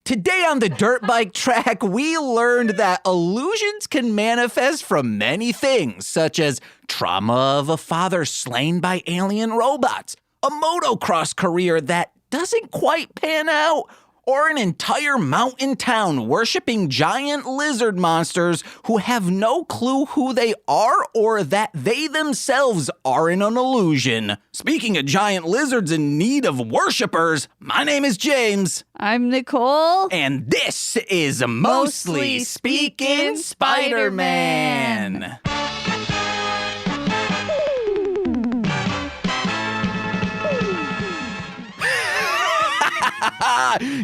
Today on the Dirt Bike Track, we learned that illusions can manifest from many things, such as trauma of a father slain by alien robots, a motocross career that doesn't quite pan out, or an entire mountain town worshiping giant lizard monsters who have no clue who they are or that they themselves are in an illusion. Speaking of giant lizards in need of worshipers, my name is James. I'm Nicole. And this is Mostly Speaking Spider-Man.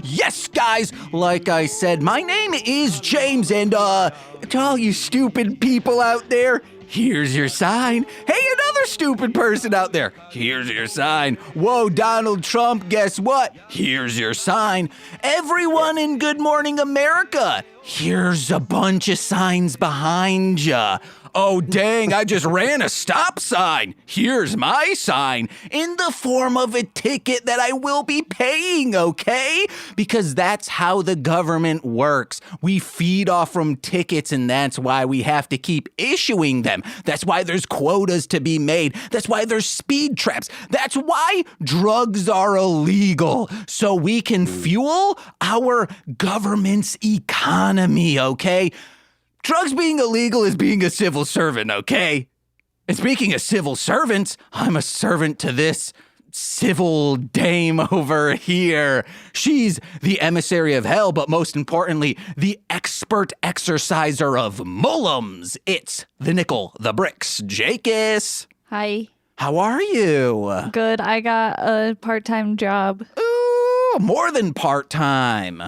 Yes, guys, like I said, my name is James, and to all you stupid people out there, here's your sign. Hey, another stupid person out there, here's your sign. Whoa, Donald Trump, guess what? Here's your sign. Everyone in Good Morning America, here's a bunch of signs behind ya. Oh, dang, I just ran a stop sign. Here's my sign in the form of a ticket that I will be paying, okay? Because that's how the government works. We feed off from tickets, and that's why we have to keep issuing them. That's why there's quotas to be made. That's why there's speed traps. That's why drugs are illegal, so we can fuel our government's economy, okay? Drugs being illegal is being a civil servant, okay? And speaking of civil servants, I'm a servant to this civil dame over here. She's the emissary of hell, but most importantly, the expert exerciser of mullums. It's the Nickel, the Bricks, Jakis. Hi. How are you? Good. I got a part-time job. Ooh, more than part-time.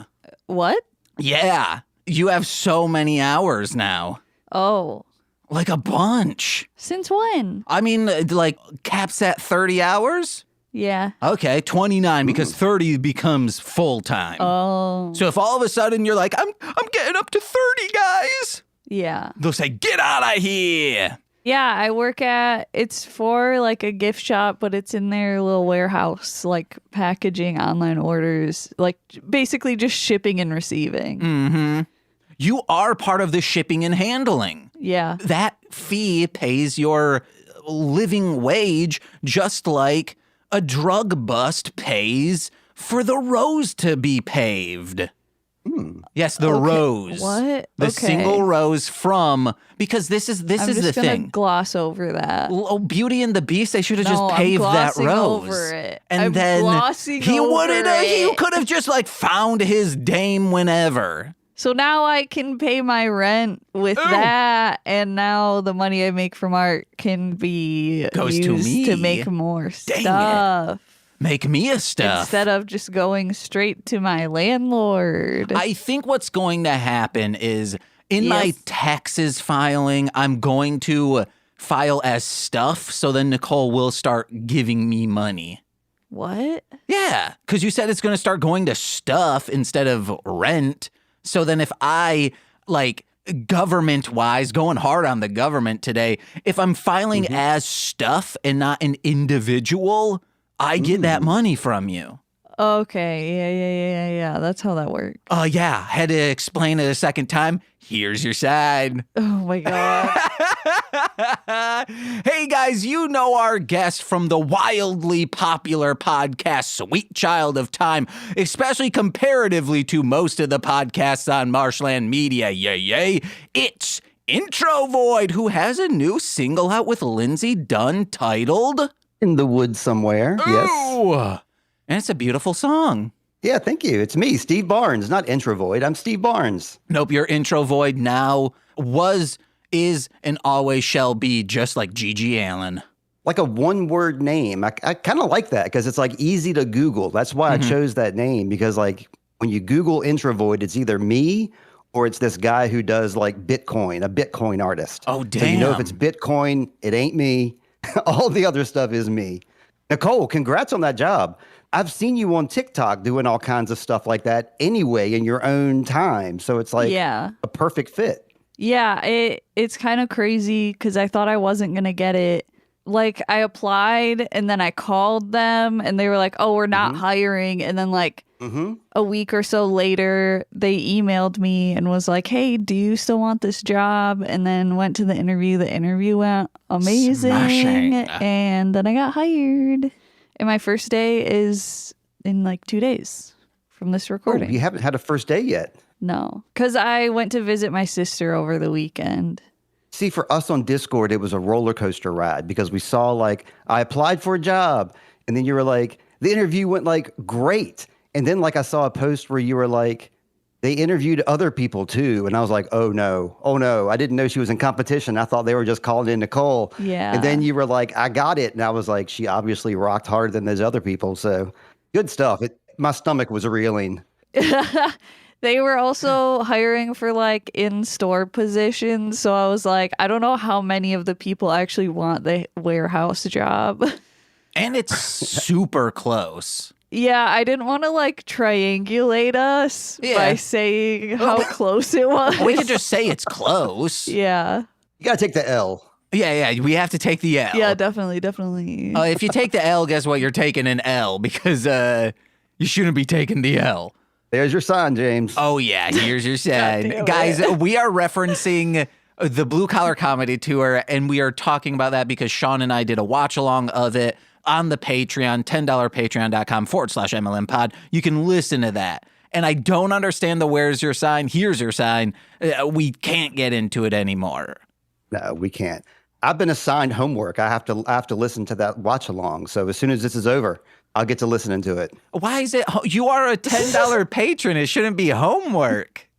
What? Yeah. You have so many hours now. Oh. Like a bunch. Since when? I mean, like, caps at 30 hours? Yeah. Okay, 29, because 30 becomes full-time. Oh. So if all of a sudden you're like, I'm getting up to 30, guys, Yeah. they'll say, get out of here. Yeah, I work at, it's for like a gift shop, but it's in their little warehouse, like packaging online orders, like basically just shipping and receiving. Mm-hmm. You are part of the shipping and handling. Yeah. That fee pays your living wage just like a drug bust pays for the rows to be paved. Yes, the rows. What? The Okay. single rows from, because this is I'm the just gonna thing. gloss over that. Oh, Beauty and the Beast, they should have No, just I'm paved that glossing rose. over it. And I'm then glossing he over wouldn't have, he it. could have just like found his dame whenever. So now I can pay my rent with Ooh. that, and now the money I make from art can be Goes to used me. to make more Dang it. stuff Make me a stuff. instead of just going straight to my landlord. I think what's going to happen is in my Yes. taxes filing, I'm going to file as stuff, so then Nicole will start giving me money. What? Yeah, because you said it's going to start going to stuff instead of rent. So then if I, like, government-wise, going hard on the government today, if I'm filing as stuff and not an individual, I get that money from you. Okay, yeah. That's how that works. Yeah, had to explain it a second time. Here's your side. Oh my god. Hey guys, you know our guest from the wildly popular podcast Sweet Child of Time, especially comparatively to most of the podcasts on Marshland Media. Yay. It's Intro Void, who has a new single out with Lindsay Dunn titled In the woods somewhere, yes. Ooh. And it's a beautiful song. Yeah, thank you. It's me, Steve Barnes, not Introvoid. I'm Steve Barnes. Nope, your Intro Void now is, and always shall be just like Gigi Allen. Like a one-word name. I kind of like that because it's like easy to Google. That's why I chose that name, because like when you Google Introvoid, it's either me or it's this guy who does like Bitcoin, a Bitcoin artist. Oh, damn. So you know if it's Bitcoin, it ain't me. All the other stuff is me. Nicole, congrats on that job. I've seen you on TikTok doing all kinds of stuff like that anyway in your own time. So it's like Yeah. a perfect fit. Yeah, it's kind of crazy because I thought I wasn't going to get it like I applied and then I called them and they were like, oh, we're not hiring. And then like a week or so later, they emailed me and was like, hey, do you still want this job? And then went to the interview. The interview went amazing. Smashing. And then I got hired. And my first day is in like 2 days from this Oh, recording. you haven't had a first day yet. No, because I went to visit my sister over the weekend. See, for us on Discord, it was a roller coaster ride because we saw like, I applied for a job. And then you were like, the interview went like great. And then like I saw a post where you were like, they interviewed other people too. And I was like, oh no. I didn't know she was in competition. I thought they were just calling in Nicole. Yeah. And then you were like, I got it. And I was like, she obviously rocked harder than those other people. So good stuff. My stomach was reeling. They were also hiring for like in-store positions. So I was like, I don't know how many of the people actually want the warehouse job. And it's super close. Yeah, I didn't want to like triangulate us by saying how close it was. We could just say it's close. Yeah. You got to take the L. Yeah, we have to take the L. Yeah, definitely. If you take the L, guess what? You're taking an L because you shouldn't be taking the L. There's your sign, James. Oh, yeah, here's your sign. damn Guys, it. we are referencing the Blue Collar Comedy Tour, and we are talking about that because Sean and I did a watch-along of it on the Patreon, $10 patreon.com/MLM pod. You can listen to that. And I don't understand the where's your sign, here's your sign. We can't get into it anymore. No, we can't. I've been assigned homework. I have to listen to that watch along. So as soon as this is over, I'll get to listening to it. Why is it? You are a $10 patron. It shouldn't be homework.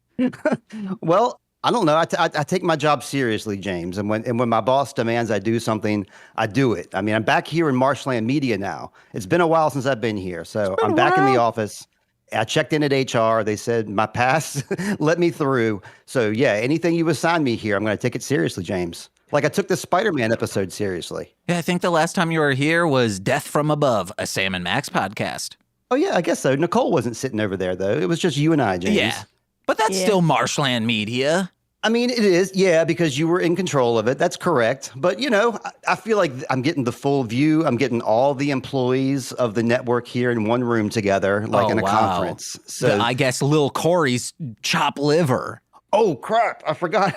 Well, I don't know. I take my job seriously, James. And when my boss demands I do something, I do it. I mean, I'm back here in Marshland Media now. It's been a while since I've been here. So I'm back in the office. I checked in at HR. They said my pass let me through. So yeah, anything you assign me here, I'm going to take it seriously, James. Like I took the Spider-Man episode seriously. Yeah, I think the last time you were here was Death from Above, a Sam and Max podcast. Oh yeah, I guess so. Nicole wasn't sitting over there though. It was just you and I, James. Yeah, but that's still Marshland Media. I mean, it is, yeah, because you were in control of it. That's correct. But, you know, I feel like I'm getting the full view. I'm getting all the employees of the network here in one room together, like in a conference. So I guess Lil Corey's chop liver. Oh, crap. I forgot.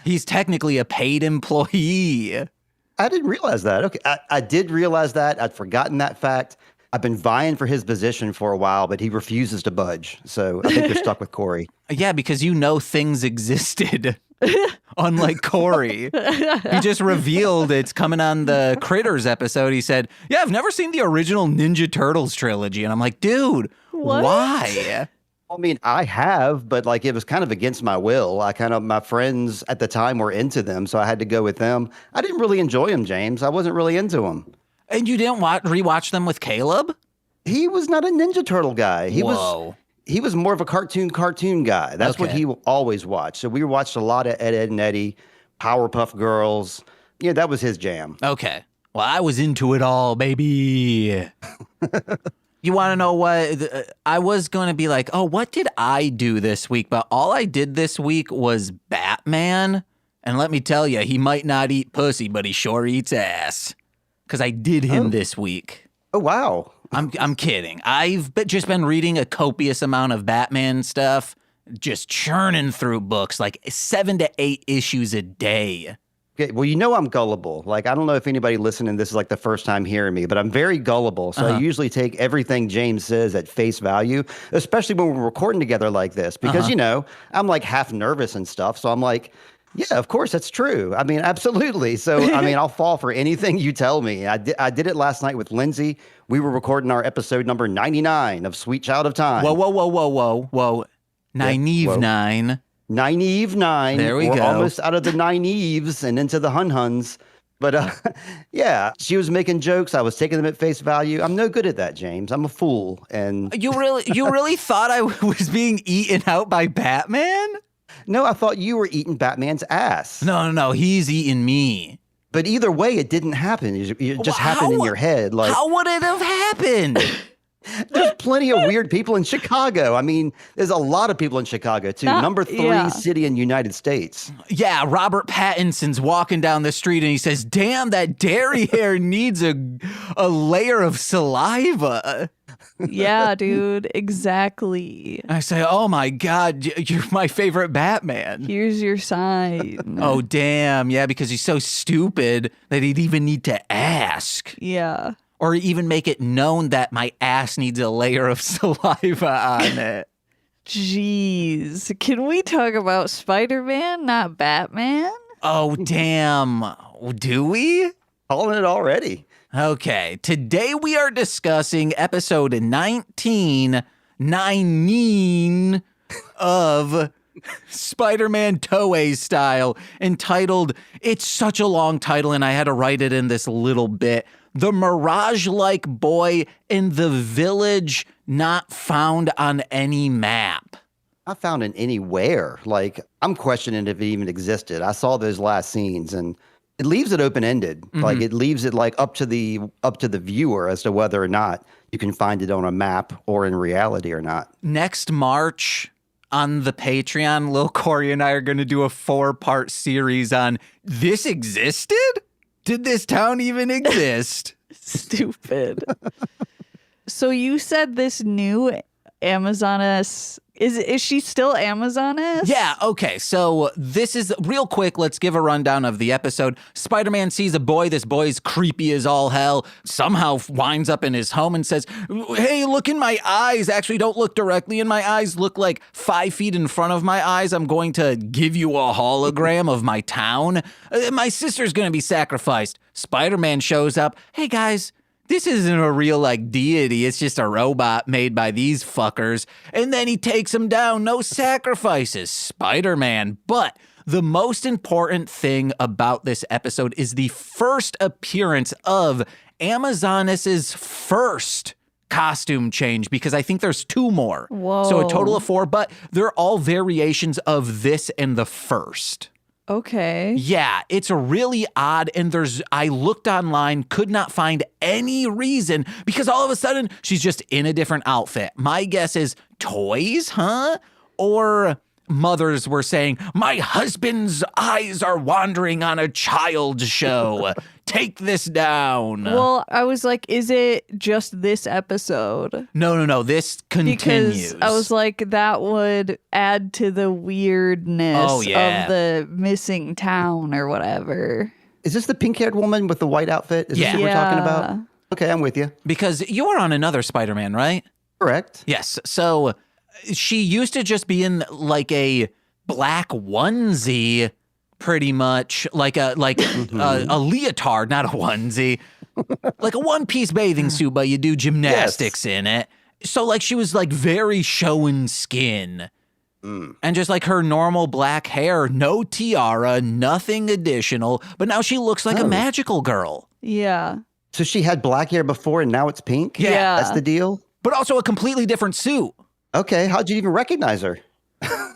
He's technically a paid employee. I didn't realize that. Okay. I did realize that. I'd forgotten that fact. I've been vying for his position for a while, but he refuses to budge. So I think they're stuck with Corey. Yeah, because you know things existed. Unlike Corey. He just revealed it's coming on the Critters episode. He said, yeah, I've never seen the original Ninja Turtles trilogy. And I'm like, dude, why? I mean, I have, but like it was kind of against my will. My friends at the time were into them, so I had to go with them. I didn't really enjoy them, James. I wasn't really into them. And you didn't rewatch them with Caleb? He was not a Ninja Turtle guy. He Whoa. was more of a cartoon guy. That's what he always watched. So we watched a lot of Ed, and Eddie, Powerpuff Girls. Yeah, that was his jam. Okay. Well, I was into it all, baby. You want to know what? I was going to be like, oh, what did I do this week? But all I did this week was Batman. And let me tell you, he might not eat pussy, but he sure eats ass. Because I did him this week. Oh, wow. I'm kidding. I've just been reading a copious amount of Batman stuff, just churning through books, like 7 to 8 issues a day. Okay, well, you know I'm gullible. Like, I don't know if anybody listening, this is like the first time hearing me, but I'm very gullible. So I usually take everything James says at face value, especially when we're recording together like this. Because, you know, I'm like half nervous and stuff. So I'm like, yeah, of course, that's true. I mean, absolutely. So, I mean, I'll fall for anything you tell me. I did it last night with Lindsay. We were recording our episode number 99 of Sweet Child of Time. Whoa. Nynaeve 9. Nynaeve 9. There we We're go. almost out of the Nynaeves and into the Hun-Huns. But yeah, she was making jokes. I was taking them at face value. I'm no good at that, James. I'm a fool. And You really thought I was being eaten out by Batman? no, I thought you were eating Batman's ass. No, he's eating me. But either way, it didn't happen. It just happened in your head. Like, how would it have happened? There's plenty of weird people in Chicago. I mean, there's a lot of people in Chicago too. Number 3 city in United States. Yeah, Robert Pattinson's walking down the street and he says, "Damn, that derriere needs a layer of saliva." Yeah, dude, exactly. I say, "Oh my God, you're my favorite Batman." Here's your sign. Oh, damn. Yeah, because he's so stupid that he'd even need to ask. Yeah. Or even make it known that my ass needs a layer of saliva on it. Jeez. Can we talk about Spider-Man, not Batman? Oh, damn. Do we? Calling it already. Okay. Today we are discussing episode 19 of Spider-Man Toei Style, entitled, it's such a long title and I had to write it in this little bit, "The Mirage-like Boy in the Village Not Found on Any Map." Not found in anywhere. Like, I'm questioning if it even existed. I saw those last scenes and it leaves it open-ended. Like, it leaves it like up to the viewer as to whether or not you can find it on a map or in reality or not. Next March on the Patreon, Lil Corey and I are going to do a 4-part series on this existed? Did this town even exist? Stupid. So you said this new Amazoness, is she still Amazoness? Yeah, okay. So this is real quick. Let's give a rundown of the episode. Spider-Man sees a boy. This boy's creepy as all hell. Somehow winds up in his home and says, "Hey, look in my eyes." Actually, don't look directly in my eyes. Look like 5 feet in front of my eyes. I'm going to give you a hologram of my town. My sister's going to be sacrificed. Spider-Man shows up. "Hey, guys. This isn't a real, like, deity. It's just a robot made by these fuckers." And then he takes him down. No sacrifices. Spider-Man. But the most important thing about this episode is the first appearance of Amazoness's first costume change, because I think there's 2 more. Whoa. So a total of 4, but they're all variations of this and the first. Okay. Yeah, it's really odd, and I looked online, could not find any reason, because all of a sudden, she's just in a different outfit. My guess is toys, huh? Or mothers were saying, "My husband's eyes are wandering on a child's show. Take this down." Well, I was like, is it just this episode? No, this continues. Because I was like, that would add to the weirdness of the missing town or whatever. Is this the pink-haired woman with the white outfit? Is this what we're talking about? Okay, I'm with you. Because you were on another Spider-Man, right? Correct. Yes. So she used to just be in like a black onesie, pretty much like a leotard, not a onesie, like a one-piece bathing suit, but you do gymnastics in it. So like she was like very showing skin. And just like her normal black hair, no tiara, nothing additional, but now she looks like a magical girl. Yeah. So she had black hair before and now it's pink? Yeah. That's the deal? But also a completely different suit. Okay, how'd you even recognize her?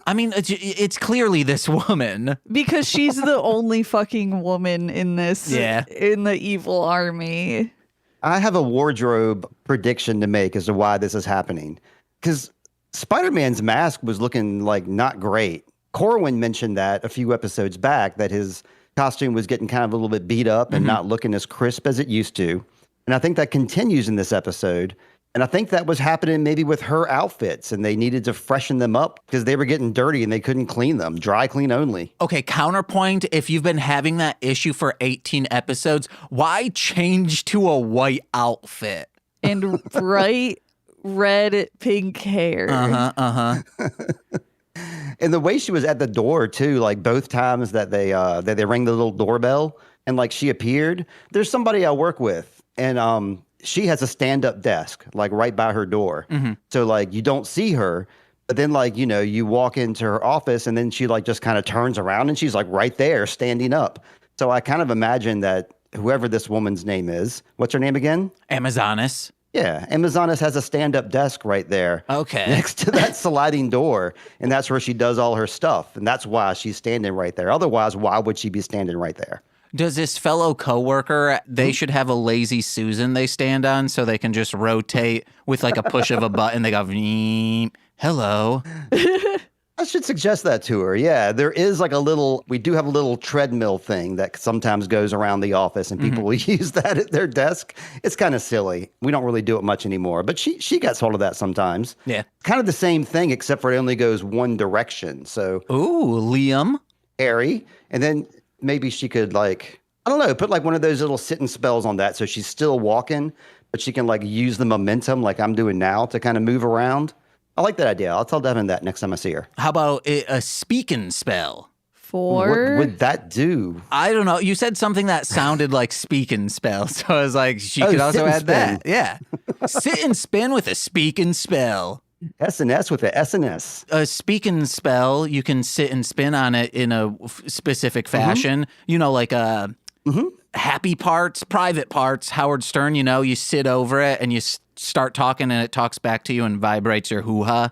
I mean, it's clearly this woman. Because she's the only fucking woman in this, in the evil army. I have a wardrobe prediction to make as to why this is happening. Because Spider-Man's mask was looking like not great. Corwin mentioned that a few episodes back, that his costume was getting kind of a little bit beat up and not looking as crisp as it used to. And I think that continues in this episode. And I think that was happening maybe with her outfits, and they needed to freshen them up because they were getting dirty and they couldn't clean them. Dry clean only. Okay, counterpoint, if you've been having that issue for 18 episodes, why change to a white outfit? And bright red pink hair. And the way she was at the door too, like both times that they rang the little doorbell and like she appeared. There's somebody I work with, and she has a stand-up desk, like right by her door. So like you don't see her, but then like, you know, you walk into her office and then she like just kind of turns around and she's like right there standing up. So I kind of imagine that whoever this woman's name is, what's her name again? Amazoness. Yeah, Amazoness has a stand-up desk right there. Okay. Next to that sliding door, and that's where she does all her stuff, and that's why she's standing right there. Otherwise, why would she be standing right there? Does this fellow coworker, they should have a lazy Susan they stand on so they can just rotate with like a push of a button. They go, "Veep, hello." I should suggest that to her. Yeah, there is like we do have a little treadmill thing that sometimes goes around the office and people will use that at their desk. It's kind of silly. We don't really do it much anymore, but she gets hold of that sometimes. Yeah. Kind of the same thing, except for it only goes one direction. So, Ooh, Liam. Harry, and then maybe she could like, I don't know, put like one of those little sitting spells on that so she's still walking, but she can like use the momentum like I'm doing now to kind of move around. I like that idea. I'll tell Devin that next time I see her. How about a speaking spell? What would that do? I don't know. You said something that sounded like speaking spell. So I was like, she could also add that. Yeah. Sit and spin with a speaking spell. SNS with the SNS. A speaking spell, you can sit and spin on it in a specific fashion. You know, like happy parts, private parts, Howard Stern, you sit over it and you start talking and it talks back to you and vibrates your hoo-ha.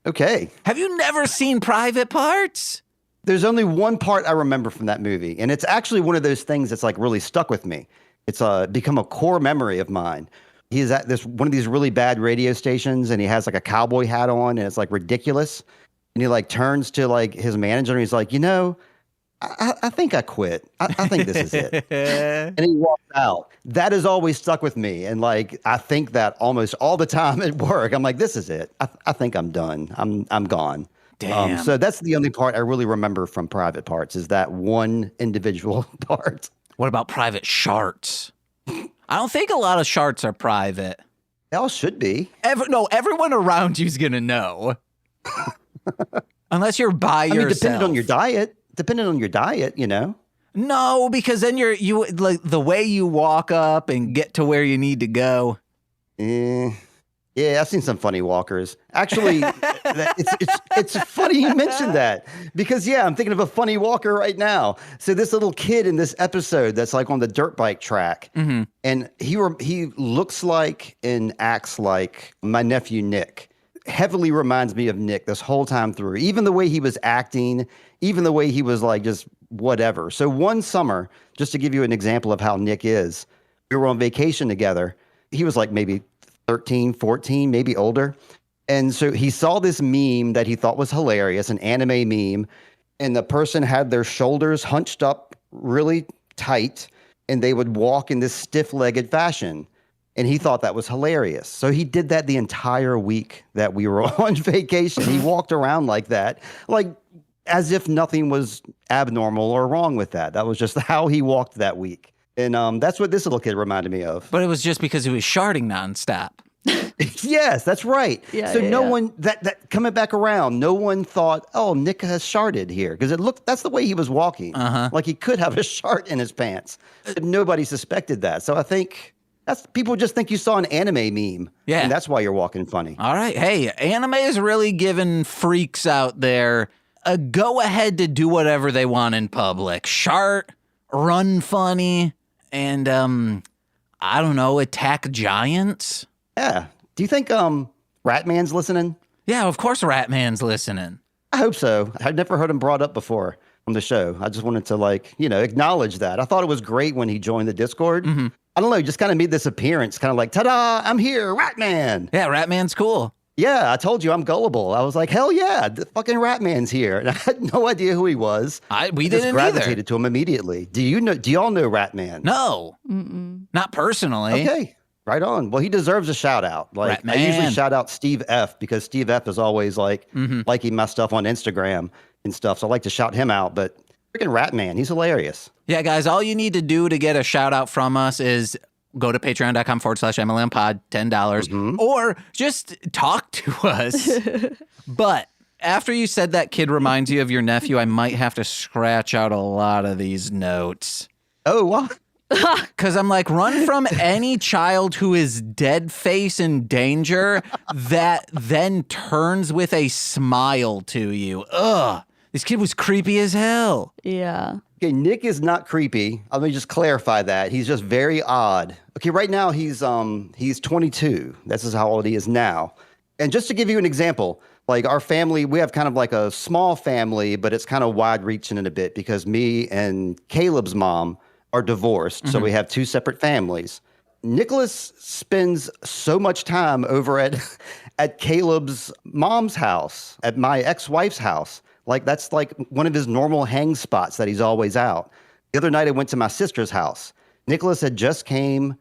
Okay. Have you never seen Private Parts? There's only one part I remember from that movie, and it's actually one of those things that's like really stuck with me. It's become a core memory of mine. He's at one of these really bad radio stations, and he has like a cowboy hat on, and it's like ridiculous. And he like turns to like his manager, and he's like, I think I quit. I think this is it. And he walks out. That has always stuck with me. And like, I think that almost all the time at work. I'm like, this is it. I think I'm done. I'm gone. Damn. So that's the only part I really remember from Private Parts is that one individual part. What about private sharts? I don't think a lot of sharts are private. They all should be. Everyone around you's going to know. Unless you're by yourself. Depending on your diet, No, because then you like the way you walk up and get to where you need to go. Yeah, I've seen some funny walkers. Actually, it's funny you mentioned that because I'm thinking of a funny walker right now. So this little kid in this episode that's like on the dirt bike track, and he looks like and acts like my nephew Nick. Heavily reminds me of Nick this whole time through. Even the way he was acting, even the way he was like just whatever. So one summer, just to give you an example of how Nick is, we were on vacation together. He was like maybe 13, 14, maybe older. And so he saw this meme that he thought was hilarious, an anime meme, and the person had their shoulders hunched up really tight, and they would walk in this stiff-legged fashion. And he thought that was hilarious. So he did that the entire week that we were on vacation. He walked around like that, like as if nothing was abnormal or wrong with that. That was just how he walked that week. And that's what this little kid reminded me of. But it was just because he was sharting nonstop. Yes, that's right. Yeah, so no yeah. one that coming back around, no one thought, oh, Nick has sharted here. Because that's the way he was walking. Like he could have a shart in his pants. But nobody suspected that. So I think people just think you saw an anime meme. Yeah. And that's why you're walking funny. All right. Hey, anime is really giving freaks out there a go ahead to do whatever they want in public. Shart, run funny, and I don't know, attack giants. Yeah. Do you think Ratman's listening? Yeah, of course Ratman's listening. I hope so. I'd never heard him brought up before on the show. I just wanted to acknowledge that. I thought it was great when he joined the Discord. I don't know, just kind of made this appearance, kind of like, ta-da, I'm here, Ratman. Yeah, Ratman's cool. Yeah, I told you I'm gullible. I was like, hell yeah, the fucking Ratman's here. And I had no idea who he was. We just didn't gravitated either. to him immediately. Do y'all know Ratman? No, not personally. Okay, right on. Well, he deserves a shout out. Like Ratman. I usually shout out Steve F because Steve F is always like liking my stuff on Instagram and stuff. So I like to shout him out. But freaking Ratman, he's hilarious. Yeah, guys, all you need to do to get a shout out from us is go to patreon.com/MLMpod, $10, or just talk to us. But after you said that kid reminds you of your nephew, I might have to scratch out a lot of these notes. Oh, what? Because I'm like, run from any child who is dead face in danger that then turns with a smile to you. Ugh, this kid was creepy as hell. Yeah. Okay, Nick is not creepy. Let me just clarify that. He's just very odd. Okay, right now he's 22. That's just how old he is now. And just to give you an example, Like our family, we have kind of like a small family, but it's kind of wide reaching in a bit because me and Caleb's mom are divorced. So we have two separate families. Nicholas spends so much time over at Caleb's mom's house, at my ex-wife's house. Like that's like one of his normal hang spots that he's always out. The other night I went to my sister's house. Nicholas had just came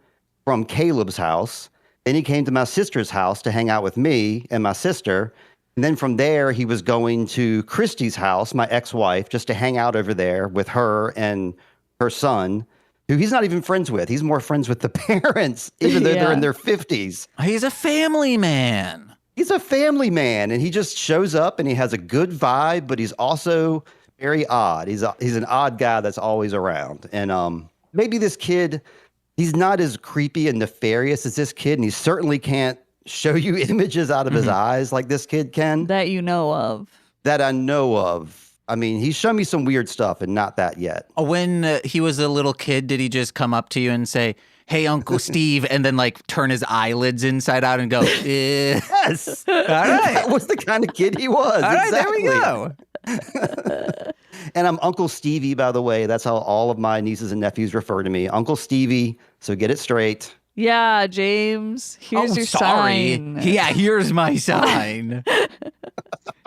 from Caleb's house. Then he came to my sister's house to hang out with me and my sister. And then from there, he was going to Christy's house, my ex-wife, just to hang out over there with her and her son, who he's not even friends with. He's more friends with the parents, even though they're in their 50s. He's a family man. He's a family man, and he just shows up, and he has a good vibe, but he's also very odd. He's an odd guy that's always around. And maybe this kid, he's not as creepy and nefarious as this kid, and he certainly can't show you images out of his eyes like this kid can. That you know of. That I know of. I mean, he's shown me some weird stuff and not that yet. When he was a little kid, did he just come up to you and say, "Hey, Uncle Steve," and then like turn his eyelids inside out and go, eh. Yes. All right. That was the kind of kid he was. All right, Exactly. there we go. And I'm Uncle Stevie, by the way. That's how all of my nieces and nephews refer to me. Uncle Stevie. So get it straight. Yeah, James. Here's your sign. Yeah, here's my sign.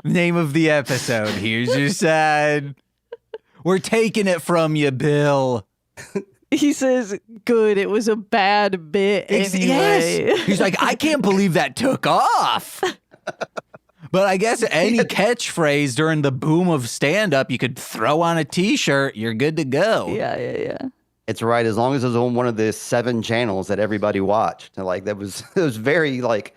Name of the episode. Here's your sign. We're taking it from you, Bill. He says, good, it was a bad bit anyway. Yes. He's like, I can't believe that took off. But I guess any catchphrase during the boom of stand-up, you could throw on a T-shirt, you're good to go. Yeah. It's right, as long as it was on one of the 7 channels that everybody watched. And, like, it was very, like,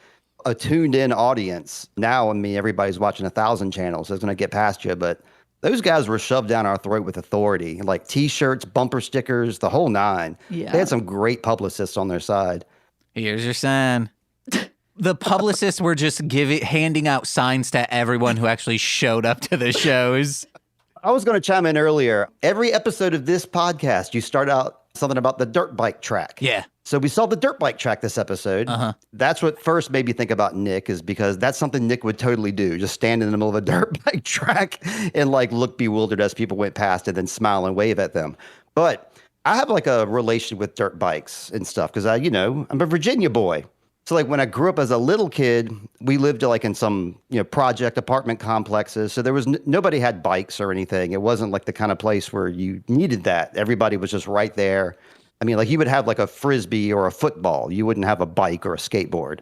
a tuned-in audience. Now, I mean, everybody's watching 1,000 channels, so it's going to get past you. But those guys were shoved down our throat with authority, like T-shirts, bumper stickers, the whole 9. Yeah. They had some great publicists on their side. Here's your sign. The publicists were just handing out signs to everyone who actually showed up to the shows. I was going to chime in earlier. Every episode of this podcast, you start out something about the dirt bike track. Yeah. So we saw the dirt bike track this episode. That's what first made me think about Nick, is because that's something Nick would totally do. Just stand in the middle of a dirt bike track and like look bewildered as people went past and then smile and wave at them. But I have like a relation with dirt bikes and stuff because I'm a Virginia boy. So like when I grew up as a little kid, we lived like in some, project apartment complexes. So there was nobody had bikes or anything. It wasn't like the kind of place where you needed that. Everybody was just right there. I mean, like you would have like a Frisbee or a football. You wouldn't have a bike or a skateboard.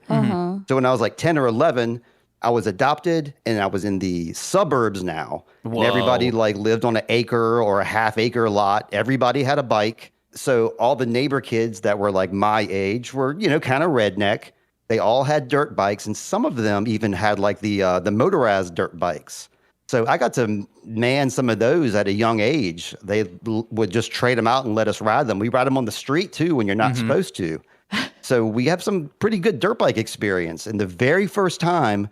So when I was like 10 or 11, I was adopted and I was in the suburbs now. And everybody like lived on an acre or a half acre lot. Everybody had a bike. So all the neighbor kids that were like my age were, kind of redneck. They all had dirt bikes, and some of them even had like the motorized dirt bikes. So I got to man some of those at a young age. They would just trade them out and let us ride them. We ride them on the street too when you're not supposed to. So we have some pretty good dirt bike experience. And the very first time,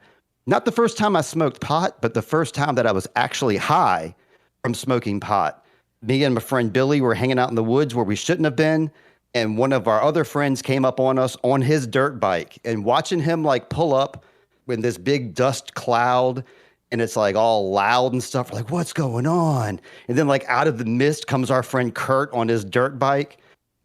not the first time I smoked pot, but the first time that I was actually high from smoking pot. Me and my friend Billy were hanging out in the woods where we shouldn't have been. And one of our other friends came up on us on his dirt bike, and watching him like pull up in this big dust cloud and it's like all loud and stuff. We're like, what's going on? And then like out of the mist comes our friend Kurt on his dirt bike.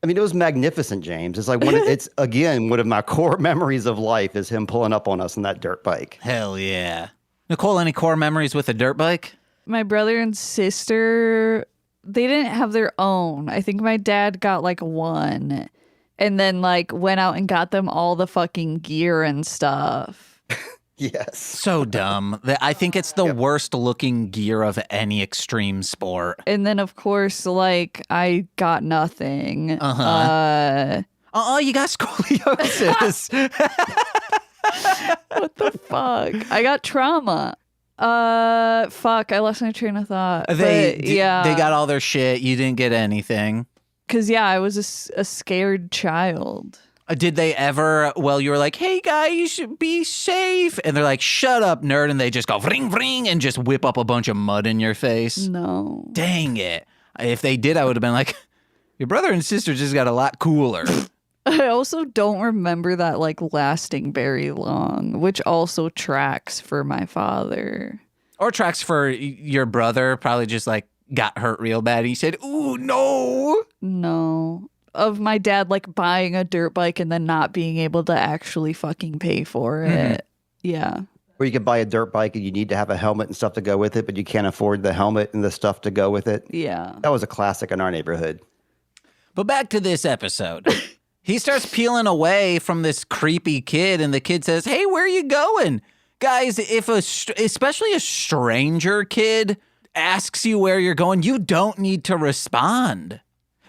I mean, it was magnificent, James. It's like it's again, one of my core memories of life is him pulling up on us on that dirt bike. Hell yeah. Nicole, any core memories with a dirt bike? My brother and sister, they didn't have their own. I think my dad got like one and then like went out and got them all the fucking gear and stuff. Yes. So dumb. I think it's the worst looking gear of any extreme sport. And then of course, like I got nothing. You got scoliosis. What the fuck? I got trauma. Fuck, I lost my train of thought. They yeah. got all their shit. You didn't get anything. Because, yeah, I was a scared child. Did they ever, you were like, hey, guy, you should be safe. And they're like, shut up, nerd. And they just go, ring, ring, and just whip up a bunch of mud in your face. No. Dang it. If they did, I would have been like, your brother and sister just got a lot cooler. I also don't remember that like lasting very long, which also tracks for my father. Or tracks for your brother, probably just like got hurt real bad. And he said, "Ooh, no." No. Of my dad like buying a dirt bike and then not being able to actually fucking pay for it. Yeah. Where you can buy a dirt bike and you need to have a helmet and stuff to go with it, but you can't afford the helmet and the stuff to go with it. Yeah. That was a classic in our neighborhood. But back to this episode. He starts peeling away from this creepy kid, and the kid says, "Hey, where are you going?" Guys, if especially a stranger kid asks you where you're going, you don't need to respond.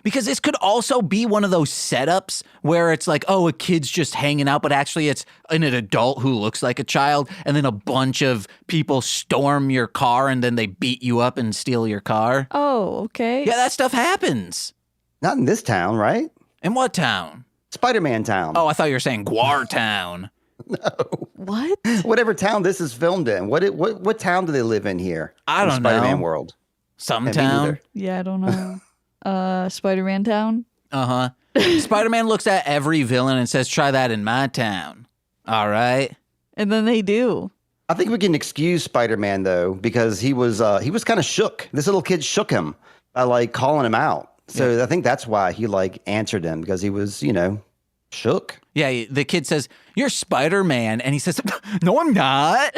Because this could also be one of those setups where it's like, oh, a kid's just hanging out, but actually it's an adult who looks like a child, and then a bunch of people storm your car and then they beat you up and steal your car. Oh, okay. Yeah, that stuff happens. Not in this town, right? In what town? Spider-Man town. Oh, I thought you were saying Guar Town. What? Whatever town this is filmed in. What town do they live in here? I in don't know. Spider-Man world. Some Yeah, me town. neither. Yeah, I don't know. Spider-Man Town? Uh-huh. Spider-Man looks at every villain and says, "Try that in my town." All right. And then they do. I think we can excuse Spider-Man though, because he was kind of shook. This little kid shook him by like calling him out. So I think that's why he like answered him, because he was, shook. Yeah, the kid says, "You're Spider-Man." And he says, "No, I'm not."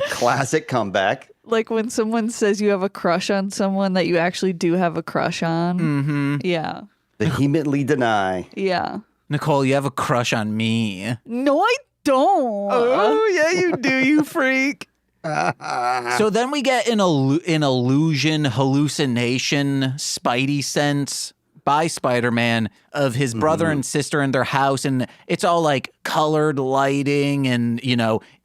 Classic comeback. Like when someone says you have a crush on someone that you actually do have a crush on. Mm-hmm. Yeah. Vehemently deny. Yeah. Nicole, you have a crush on me. No, I don't. yeah, you do, you freak. So then we get an illusion, hallucination, Spidey sense by Spider-Man of his brother and sister in their house. And it's all like colored lighting and,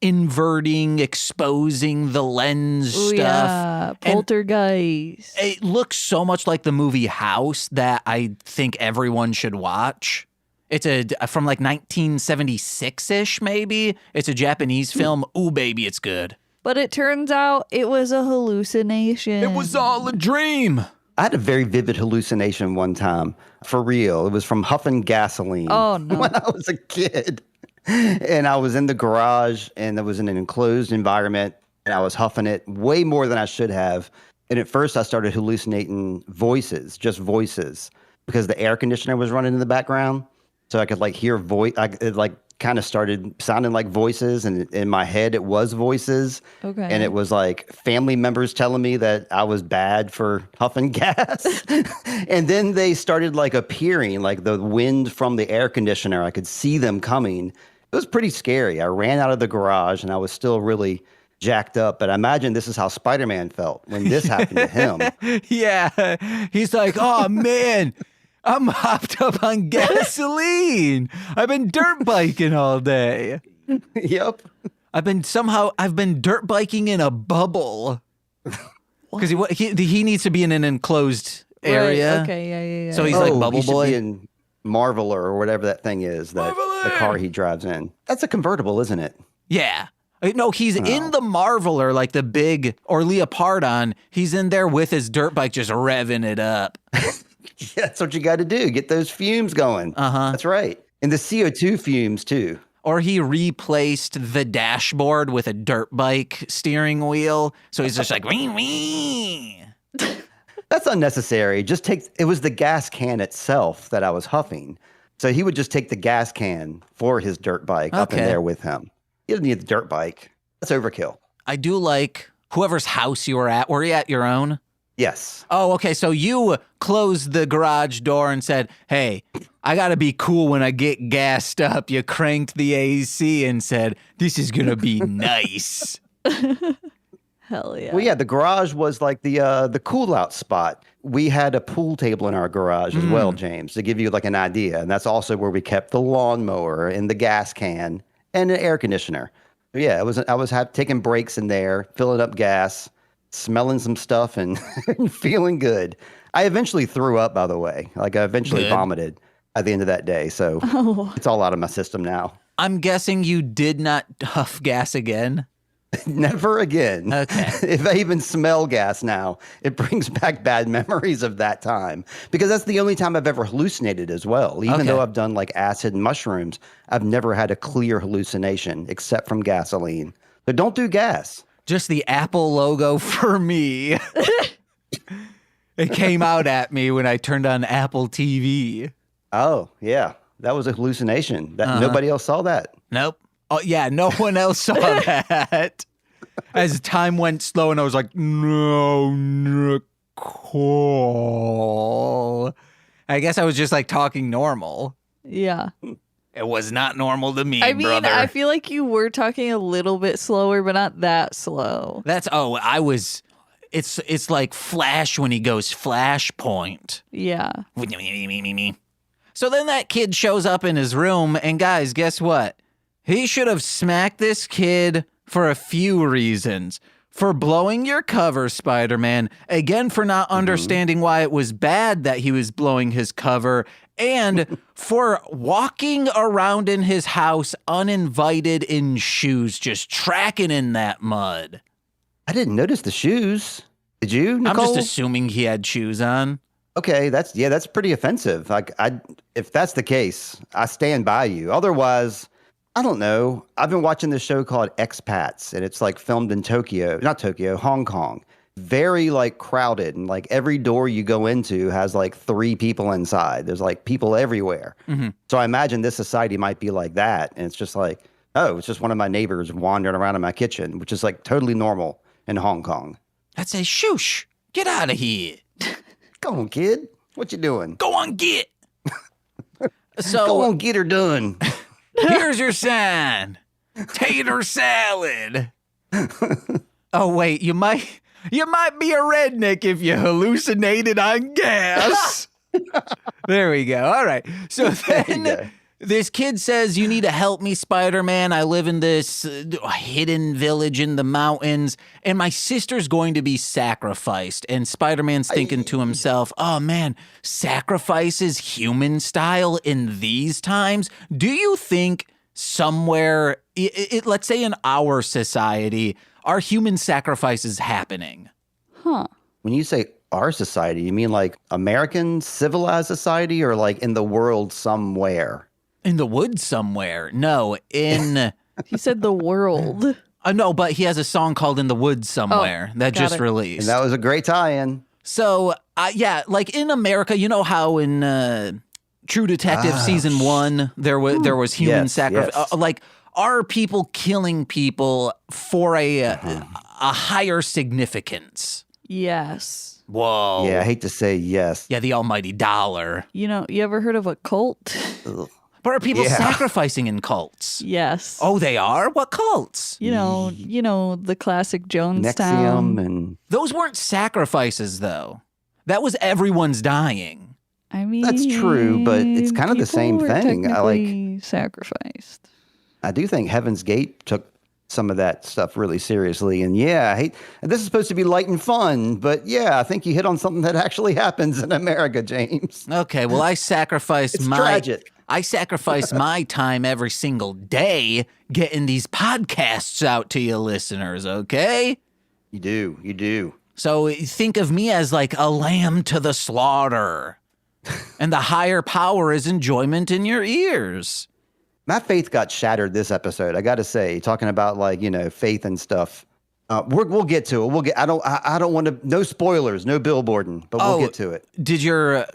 inverting, exposing the lens Ooh, stuff. yeah. And Poltergeist. it looks so much like the movie House that I think everyone should watch. It's from like 1976-ish, maybe. It's a Japanese film. Ooh, baby, it's good. But it turns out it was a hallucination. It was all a dream. I had a very vivid hallucination one time. For real. It was from huffing gasoline. Oh, no. When I was a kid. And I was in the garage and it was in an enclosed environment and I was huffing it way more than I should have. And at first I started hallucinating voices, just voices, because the air conditioner was running in the background. So I could like hear voice. It like kind of started sounding like voices, and in my head it was voices. Okay. And it was like family members telling me that I was bad for huffing gas. And then they started like appearing, like the wind from the air conditioner. I could see them coming. It was pretty scary. I ran out of the garage and I was still really jacked up. But I imagine this is how Spider-Man felt when this happened to him. Yeah. He's like, "Oh, man, I'm hopped up on gasoline. I've been dirt biking all day. Yep. I've been dirt biking in a bubble." Because he needs to be in an enclosed area. Right. Okay, yeah. So he's like Bubble he should Boy. be in Marveler or whatever that thing is, the car he drives in. That's a convertible, isn't it? Yeah. No, he's in the Marveler, like the big, or Leopardon. He's in there with his dirt bike just revving it up. Yeah, that's what you got to do. Get those fumes going. Uh-huh. That's right. And the CO2 fumes, too. Or he replaced the dashboard with a dirt bike steering wheel. So he's just like, wee, wee. That's unnecessary. It was the gas can itself that I was huffing. So he would just take the gas can for his dirt bike up in Okay. there with him. He didn't need the dirt bike. That's overkill. I do like whoever's house you were at. Were you at your own? Yes. Oh, okay. So you closed the garage door and said, "Hey, I got to be cool when I get gassed up." You cranked the AC and said, "This is going to be nice." Hell yeah. Well, yeah, the garage was like the cool out spot. We had a pool table in our garage as well, James, to give you like an idea. And that's also where we kept the lawnmower and the gas can and an air conditioner. Yeah, I was taking breaks in there, filling up gas, smelling some stuff and feeling good. I eventually threw up, by the way. Like I eventually Good. vomited at the end of that day. So it's all out of my system now. I'm guessing you did not huff gas again. Never again. Okay. If I even smell gas now, it brings back bad memories of that time because that's the only time I've ever hallucinated as well. Even though I've done like acid and mushrooms, I've never had a clear hallucination except from gasoline. So don't do gas. Just the Apple logo for me. It came out at me when I turned on Apple TV. Oh, yeah. That was a hallucination. That nobody else saw that. Nope. Oh, yeah, no one else saw that. As time went slow and I was like, no, Nicole. I guess I was just like talking normal. Yeah. It was not normal to me, I mean, brother. I feel like you were talking a little bit slower, but not that slow. It's like Flash when he goes Flashpoint. Yeah. So then that kid shows up in his room, and guys, guess what? He should have smacked this kid for a few reasons. For blowing your cover, Spider-Man. Again, for not understanding why it was bad that he was blowing his cover. And for walking around in his house uninvited in shoes, just tracking in that mud. I didn't notice the shoes. Did you, Nicole? I'm just assuming he had shoes on. Okay, that's pretty offensive. Like, if that's the case, I stand by you. Otherwise, I don't know. I've been watching this show called Expats, and it's like filmed in Hong Kong. Very like crowded, and like every door you go into has like 3 people inside. There's like people everywhere. So I imagine this society might be like that, and it's just like, oh, it's just one of my neighbors wandering around in my kitchen, which is like totally normal in Hong Kong. I'd say, shoosh, get out of here. Go on, kid. What you doing? Go on, get. So Go on, get her done. here's your sign. Tater salad. Oh, wait, you might be a redneck if you hallucinated on gas. There we go. All right. So then this kid says, you need to help me, Spider-Man. I live in this hidden village in the mountains, and my sister's going to be sacrificed. And Spider-Man's thinking to himself, oh, man, sacrifices human style in these times? Do you think somewhere, let's say in our society, are human sacrifices happening? Huh. When you say our society, you mean like American civilized society or like in the world somewhere? In the woods somewhere. No, in... He said the world. No, but he has a song called In the Woods Somewhere that got just it. released. And that was a great tie-in. So, yeah, like in America, you know how in True Detective Season 1, there was human Yes, sacrifice. yes. Like, are people killing people for a higher significance? Yes. Whoa. Yeah, I hate to say yes. Yeah, the almighty dollar. You know, you ever heard of a cult? But are people Yeah. sacrificing in cults? Yes. Oh, they are? What cults? You know the classic Jonestown. Nexium and Those weren't sacrifices, though. That was everyone's dying. I mean, That's true, but it's kind of the people same were thing. technically sacrificed. I do think Heaven's Gate took some of that stuff really seriously. And yeah, this is supposed to be light and fun, but yeah, I think you hit on something that actually happens in America, James. Okay, well, I sacrifice It's tragic. I sacrifice my time every single day getting these podcasts out to you listeners, okay? You do. So think of me as like a lamb to the slaughter. And the higher power is enjoyment in your ears. My faith got shattered this episode. I got to say, talking about like, faith and stuff. We'll get to it. I don't want to, no spoilers, no billboarding, but we'll get to it. Did your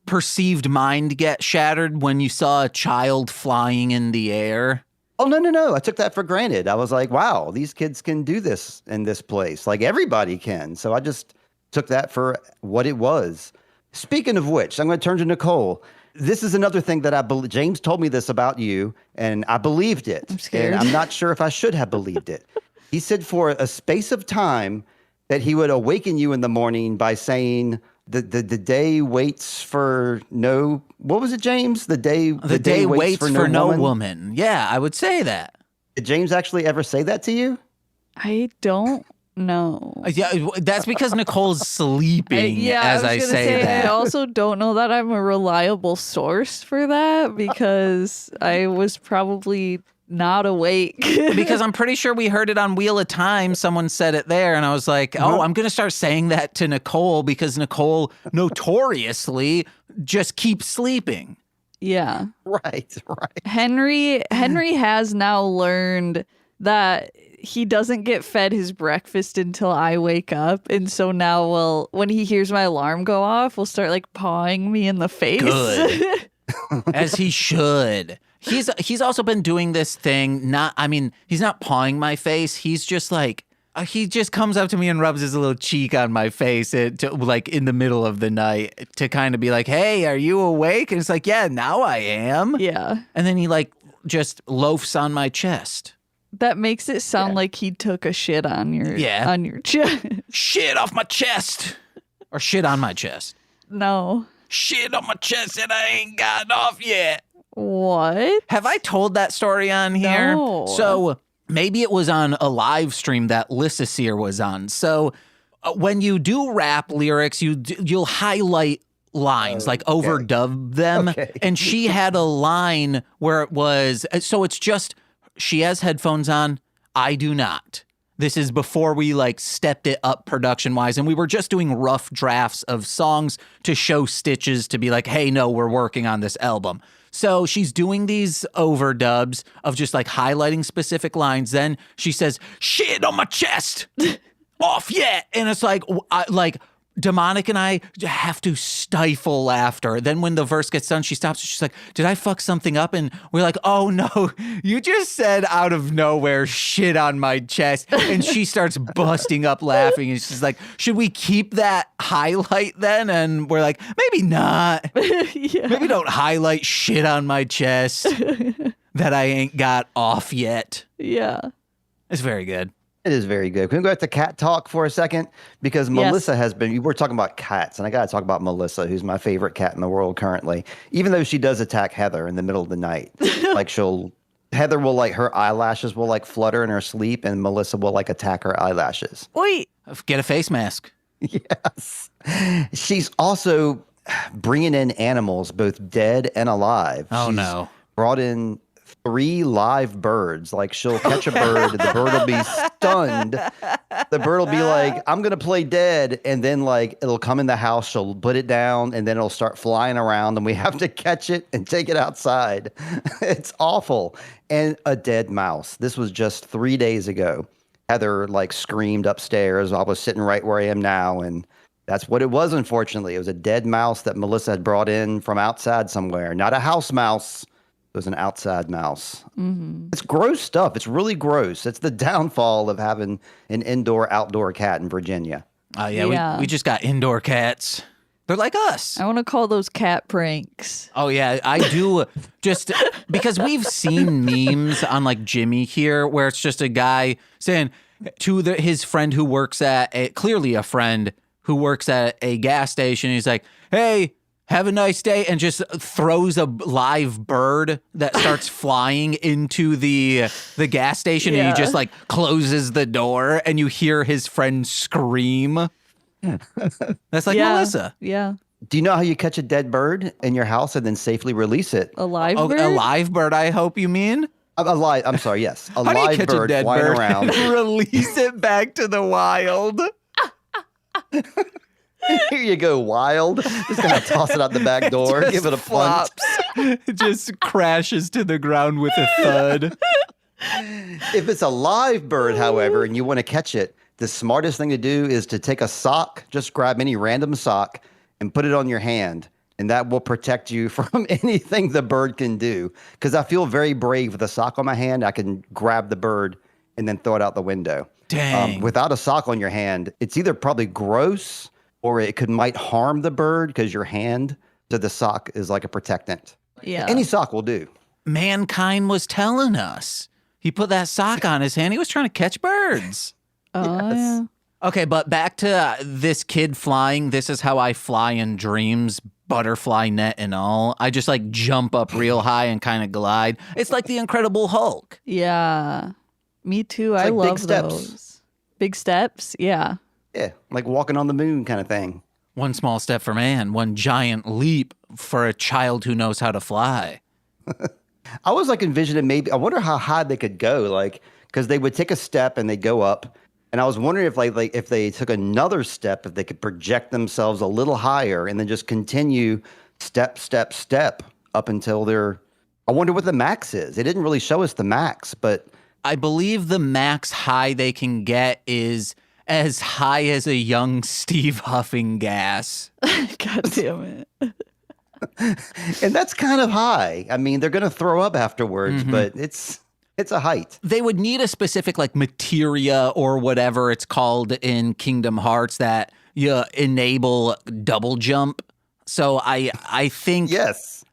perceived mind get shattered when you saw a child flying in the air? Oh, no. I took that for granted. I was like, wow, these kids can do this in this place. Like everybody can. So I just took that for what it was. Speaking of which, I'm going to turn to Nicole. This is another thing that I believe. James told me this about you, and I believed it. I'm scared. And I'm not sure if I should have believed it. He said for a space of time that he would awaken you in the morning by saying, the day waits for no, what was it, James? The day waits for no woman. woman. Yeah, I would say that. Did James actually ever say that to you? I don't know. Yeah, that's because Nicole's sleeping as I was gonna say that. I also don't know that I'm a reliable source for that because I was probably not awake. Because I'm pretty sure we heard it on Wheel of Time. Someone said it there, and I was like, oh, I'm going to start saying that to Nicole because Nicole notoriously just keeps sleeping. Yeah. Right. Henry has now learned that he doesn't get fed his breakfast until I wake up. And so now when he hears my alarm go off, we'll start like pawing me in the face. Good. As he should. He's also been doing this thing. He's not pawing my face. He's just like, he just comes up to me and rubs his little cheek on my face like in the middle of the night to kind of be like, hey, are you awake? And it's like, yeah, now I am. Yeah. And then he like just loafs on my chest. That makes it sound like he took a shit on your chest. Shit off my chest. Or shit on my chest. No. Shit on my chest and I ain't gotten off yet. What? Have I told that story on here? No. So maybe it was on a live stream that Lissa Sear was on. So when you do rap lyrics, you'll highlight lines, like overdub them. Okay. And she had a line where it was, so it's just, she has headphones on, I do not. This is before we like stepped it up production wise. And we were just doing rough drafts of songs to show Stitches to be like, hey, no, we're working on this album. So she's doing these overdubs of just like highlighting specific lines. Then she says, shit on my chest, off yet. And it's like, Demonic and I have to stifle laughter. Then when the verse gets done, she stops. She's like, did I fuck something up? And we're like, oh no, you just said out of nowhere, shit on my chest. And she starts busting up laughing. And she's like, should we keep that highlight then? And we're like, maybe not. Yeah. Maybe don't highlight shit on my chest that I ain't got off yet. Yeah. It's very good. It is very good. Can we go back to cat talk for a second? Because Melissa has been, we're talking about cats, and I got to talk about Melissa, who's my favorite cat in the world currently, even though she does attack Heather in the middle of the night. Like Heather will like, her eyelashes will like flutter in her sleep, and Melissa will like attack her eyelashes. Wait. Get a face mask. Yes. She's also bringing in animals, both dead and alive. Oh, She's no. brought in 3 live birds. Like she'll catch a bird, the bird will be stunned. The bird will be like, I'm going to play dead. And then like, it'll come in the house, she'll put it down, and then it'll start flying around and we have to catch it and take it outside. It's awful. And a dead mouse. This was just 3 days ago. Heather like screamed upstairs. I was sitting right where I am now. And that's what it was, unfortunately. It was a dead mouse that Melissa had brought in from outside somewhere. Not a house mouse. It was an outside mouse. Mm-hmm. It's gross stuff. It's really gross. It's the downfall of having an indoor-outdoor cat in Virginia. Yeah. We just got indoor cats. They're like us. I want to call those cat pranks. Oh, yeah, I do. Just because we've seen memes on like Jimmy here where it's just a guy saying to his friend who works clearly a friend who works at a gas station. He's like, hey, have a nice day, and just throws a live bird that starts flying into the gas station, and he just like closes the door, and you hear his friend scream. That's like Melissa. Yeah. Do you know how you catch a dead bird in your house and then safely release it? A live bird? A live bird, I hope you mean? I'm sorry, yes. A How do you live catch bird a dead flying bird around. and release it back to the wild? Here you go, wild. Just gonna toss it out the back door, Just give it a punch. flops. It just crashes to the ground with a thud. If it's a live bird, however, and you want to catch it, the smartest thing to do is to take a sock, just grab any random sock and put it on your hand. And that will protect you from anything the bird can do. Because I feel very brave with a sock on my hand. I can grab the bird and then throw it out the window. Dang. Without a sock on your hand, it's either probably gross or it might harm the bird because your hand to the sock is like a protectant. Yeah. Any sock will do. Mankind was telling us. He put that sock on his hand. He was trying to catch birds. Oh, Yes. yeah. Okay, but back to this kid flying. This is how I fly in dreams, butterfly net and all. I just like jump up real high and kind of glide. It's like the Incredible Hulk. Yeah. Me too. I like big love steps. those. Big steps? Yeah. Yeah, like walking on the moon kind of thing. One small step for man, one giant leap for a child who knows how to fly. I was like envisioning maybe, I wonder how high they could go, like, because they would take a step and they go up. And I was wondering if like if they took another step, if they could project themselves a little higher and then just continue step, step, step up until they're, I wonder what the max is. They didn't really show us the max, but I believe the max high they can get is as high as a young Steve huffing gas. God damn it. and that's kind of high. I mean, they're going to throw up afterwards, but it's a height. They would need a specific like materia or whatever it's called in Kingdom Hearts that you enable double jump. So I think Yes.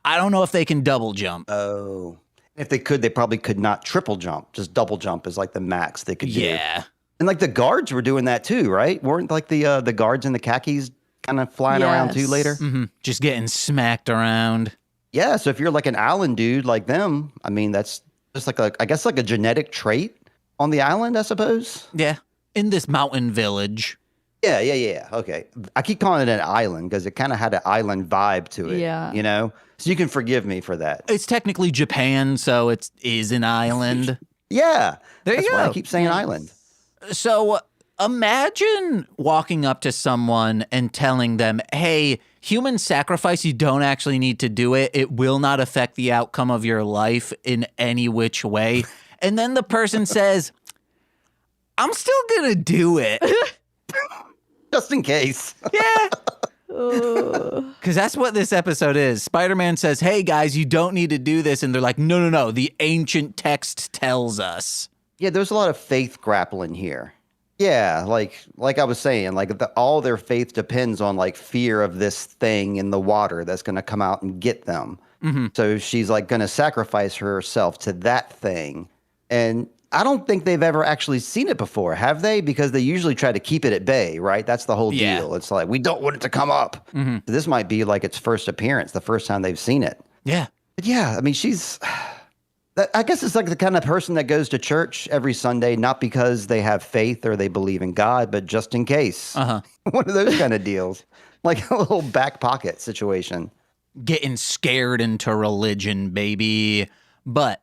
I don't know if they can double jump. Oh. If they could, they probably could not triple jump. Just double jump is like the max they could do. Yeah. And like the guards were doing that too, right? Weren't like the guards in the khakis kind of flying around too Yes. later? Just getting smacked around. Yeah. So if you're like an island dude like them, I mean, that's just like I guess like a genetic trait on the island, I suppose. Yeah. In this mountain village. Yeah. Okay. I keep calling it an island because it kind of had an island vibe to it. Yeah. You know? So you can forgive me for that. It's technically Japan, so it is an island. Yeah. There That's you why I go. keep saying island. So imagine walking up to someone and telling them, hey, human sacrifice, you don't actually need to do it. It will not affect the outcome of your life in any which way. And then the person says, I'm still going to do it. Just in case. Yeah. Oh. Because that's what this episode is. Spider-Man says, hey, guys, you don't need to do this. And they're like, no. The ancient text tells us. Yeah, there's a lot of faith grappling here. Yeah, like I was saying, like all their faith depends on like fear of this thing in the water that's going to come out and get them. So she's like going to sacrifice herself to that thing. And I don't think they've ever actually seen it before, have they? Because they usually try to keep it at bay, right? That's the whole Yeah. deal. It's like, we don't want it to come up. So this might be like its first appearance, the first time they've seen it. Yeah. But yeah, I mean, I guess it's like the kind of person that goes to church every Sunday, not because they have faith or they believe in God, but just in case. Uh-huh. One of those kind of deals. Like a little back pocket situation. Getting scared into religion, baby. But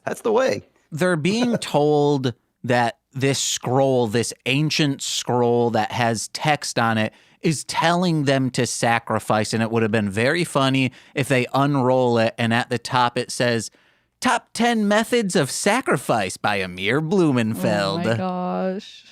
That's the way. they're being told that this scroll, this ancient scroll that has text on it, is telling them to sacrifice. And it would have been very funny if they unroll it and at the top it says, Top 10 Methods of Sacrifice by Amir Blumenfeld. Oh my gosh.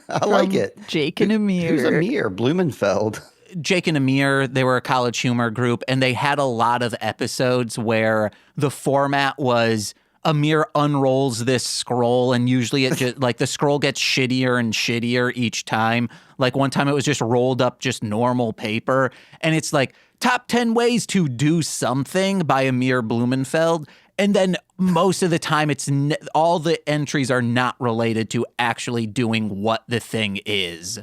I like it. Jake and Amir. Who's Amir Blumenfeld? Jake and Amir, they were a college humor group, and they had a lot of episodes where the format was Amir unrolls this scroll, and usually it just like the scroll gets shittier and shittier each time. Like one time it was just rolled up just normal paper, and it's like top 10 ways to do something by Amir Blumenfeld. And then most of the time it's all the entries are not related to actually doing what the thing is.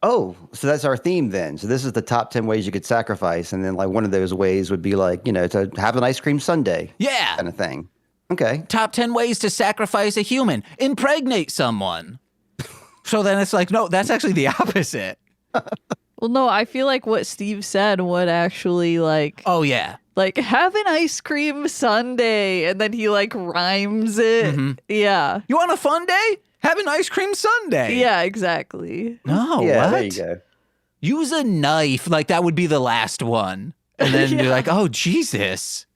Oh, so that's our theme then. So this is the top 10 ways you could sacrifice. And then like one of those ways would be like, to have an ice cream sundae Yeah. kind of thing. Okay. Top 10 ways to sacrifice a human. Impregnate someone. So then it's like, no, that's actually the opposite. Well, no, I feel like what Steve said would actually Oh, yeah. have an ice cream sundae, and then he rhymes it. Yeah. You want a fun day? Have an ice cream sundae. Yeah, exactly. No, yeah, what? there you go. Use a knife. That would be the last one. And then you're like, oh, Jesus.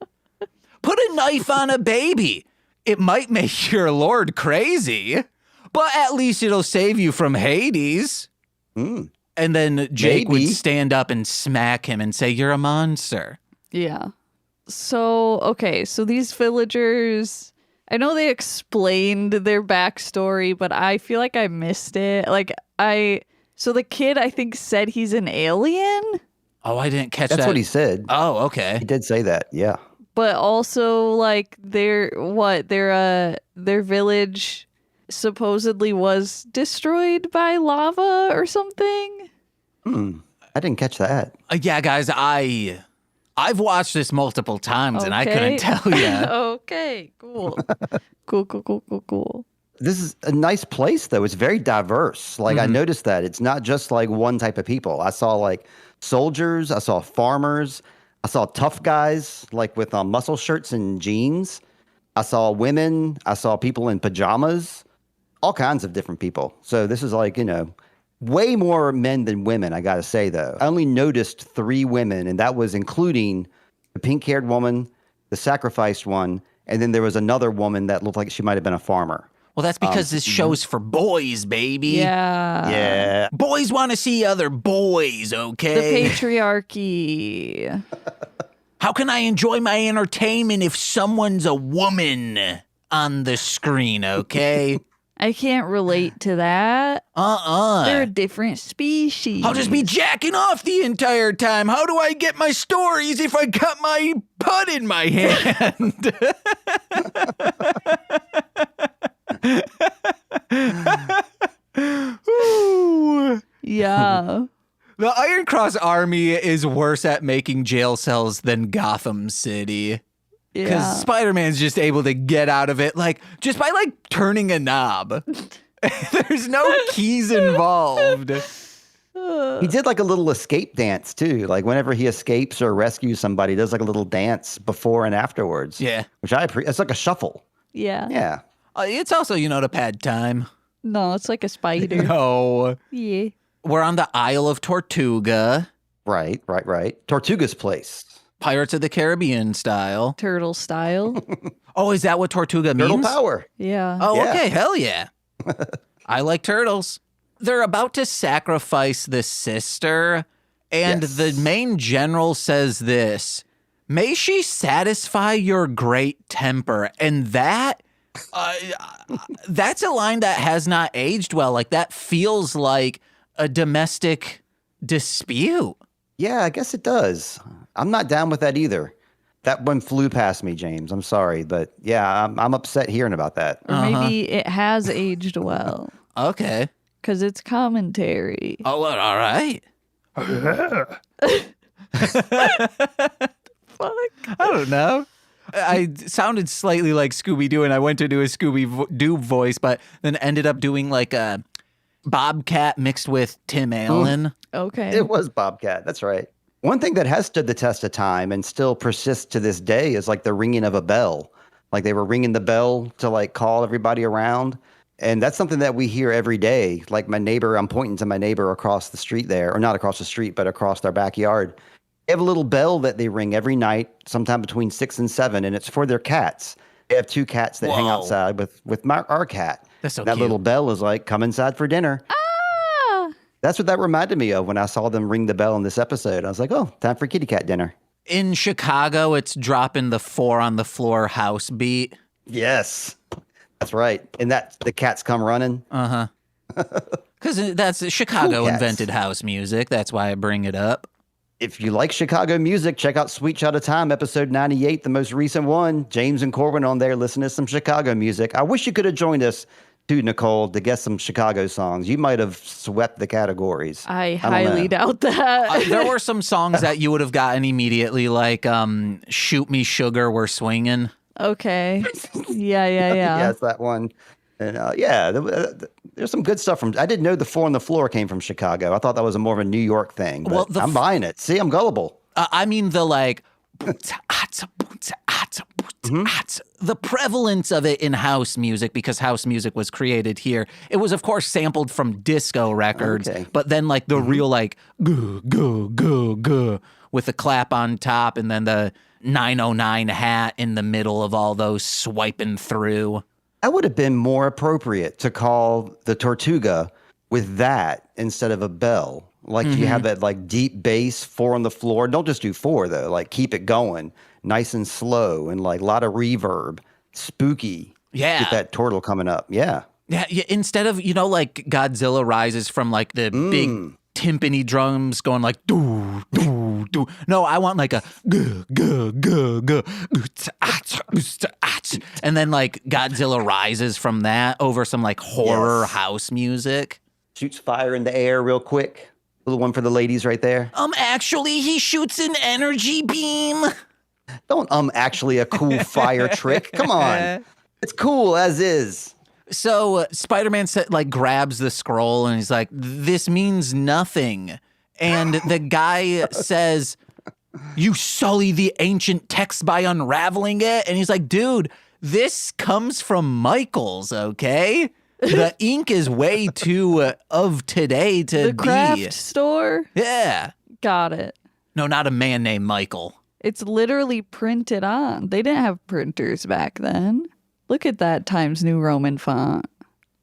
Put a knife on a baby. It might make your Lord crazy, but at least it'll save you from Hades. Mm. And then Jake would Maybe. stand up and smack him and say, you're a monster. Yeah. So, okay, so these villagers, I know they explained their backstory, but I feel like I missed it. So the kid, I think, said he's an alien, Oh, I didn't catch that. That's what he said. Oh, okay. He did say that. Yeah. but also their village supposedly was destroyed by lava or something. I didn't catch that. Yeah, guys, I've watched this multiple times and I Okay. couldn't tell you. Okay, cool. Cool. This is a nice place, though. It's very diverse. I noticed that. It's not just one type of people. I saw soldiers. I saw farmers. I saw tough guys like with muscle shirts and jeans. I saw women. I saw people in pajamas. All kinds of different people. So this is like, way more men than women, I got to say, though. I only noticed 3 women, and that was including the pink-haired woman, the sacrificed one, and then there was another woman that looked like she might have been a farmer. Well, that's because this show's for boys, baby. Yeah. Yeah. Boys want to see other boys, The okay? patriarchy. How can I enjoy my entertainment if someone's a woman on the screen, okay? I can't relate to that. They're a different species. I'll just be jacking off the entire time. How do I get my stories if I got my putt in my hand? Ooh. Yeah. The Iron Cross Army is worse at making jail cells than Gotham City. Because Yeah. Spider-Man's just able to get out of it, just by turning a knob. There's no keys involved. He did like a little escape dance, too. Like whenever he escapes or rescues somebody, he does like a little dance before and afterwards. Yeah. Which I appreciate. It's like a shuffle. Yeah. Yeah. It's also, to pad time. No, it's like a spider. No. Yeah. We're on the Isle of Tortuga, Right. Tortuga's place. Pirates of the Caribbean style. Turtle style. Oh, is that what Tortuga means? Turtle power. Yeah. Oh, Yeah. okay. Hell yeah. I like turtles. They're about to sacrifice the sister, and Yes. the main general says this: "May she satisfy your great temper." And that's a line that has not aged well. That feels like a domestic dispute. Yeah, I guess it does. I'm not down with that either. That one flew past me, James. I'm sorry, but yeah, I'm upset hearing about that. Or maybe it has aged well. Okay. Because it's commentary. Oh, well, all right. Fuck. I don't know. I sounded slightly like Scooby-Doo, and I went to do a Scooby-Doo voice, but then ended up doing a Bobcat mixed with Tim Allen. Okay. It was Bobcat. That's right. One thing that has stood the test of time and still persists to this day is the ringing of a bell. Like they were ringing the bell to call everybody around. And that's something that we hear every day. Like my neighbor, I'm pointing to my neighbor across the street there, or not across the street, but across their backyard. They have a little bell that they ring every night, sometime between 6 and 7, and it's for their cats. They have 2 cats that hang Whoa. outside with our cat. That's so that cute. little bell is like, come inside for dinner. Ah! That's what that reminded me of when I saw them ring the bell in this episode. I was like, oh, time for kitty cat dinner. In Chicago, it's dropping the 4 on the floor house beat. Yes, that's right. And the cats come running. Because that's Chicago Cool cats. invented house music. That's why I bring it up. If you like Chicago music, check out Sweet Child of Time, episode 98, the most recent one. James and Corbin on there listening to some Chicago music. I wish you could have joined us, too, Nicole, to guess some Chicago songs. You might have swept the categories. I don't highly know. doubt that. There were some songs that you would have gotten immediately, like Shoot Me Sugar, We're Swinging. Okay. Yeah. Yeah, it's that one. And there's some good stuff from. I didn't know the 4 on the floor came from Chicago. I thought that was more of a New York thing. But Well, I'm buying it. See, I'm gullible. I mean the the prevalence of it in house music, because house music was created here. It was, of course, sampled from disco records, Okay. but then the real go go go go with the clap on top, and then the 909 hat in the middle of all those swiping through. That would have been more appropriate to call the Tortuga with that instead of a bell. Like you have that deep bass 4 on the floor. Don't just do 4 though. Keep it going nice and slow and a lot of reverb, spooky. Yeah. Get that turtle coming up. Yeah. Yeah, instead of, Godzilla rises from the big timpani drums going doo, doo, doo. No, I want a guh, guh, guh, guh, and then Godzilla rises from that over some horror Yes. house music. Shoots fire in the air real quick. Little one for the ladies right there. Actually, he shoots an energy beam. Don't actually a cool fire trick. Come on. It's cool as is. So Spider-Man grabs the scroll and he's like, "This means nothing." And the guy says, You sully the ancient text by unraveling it. And he's like, dude, this comes from Michael's, okay? The ink is way too of today to The be. craft store? Yeah. Got it. No, not a man named Michael. It's literally printed on. They didn't have printers back then. Look at that Times New Roman font.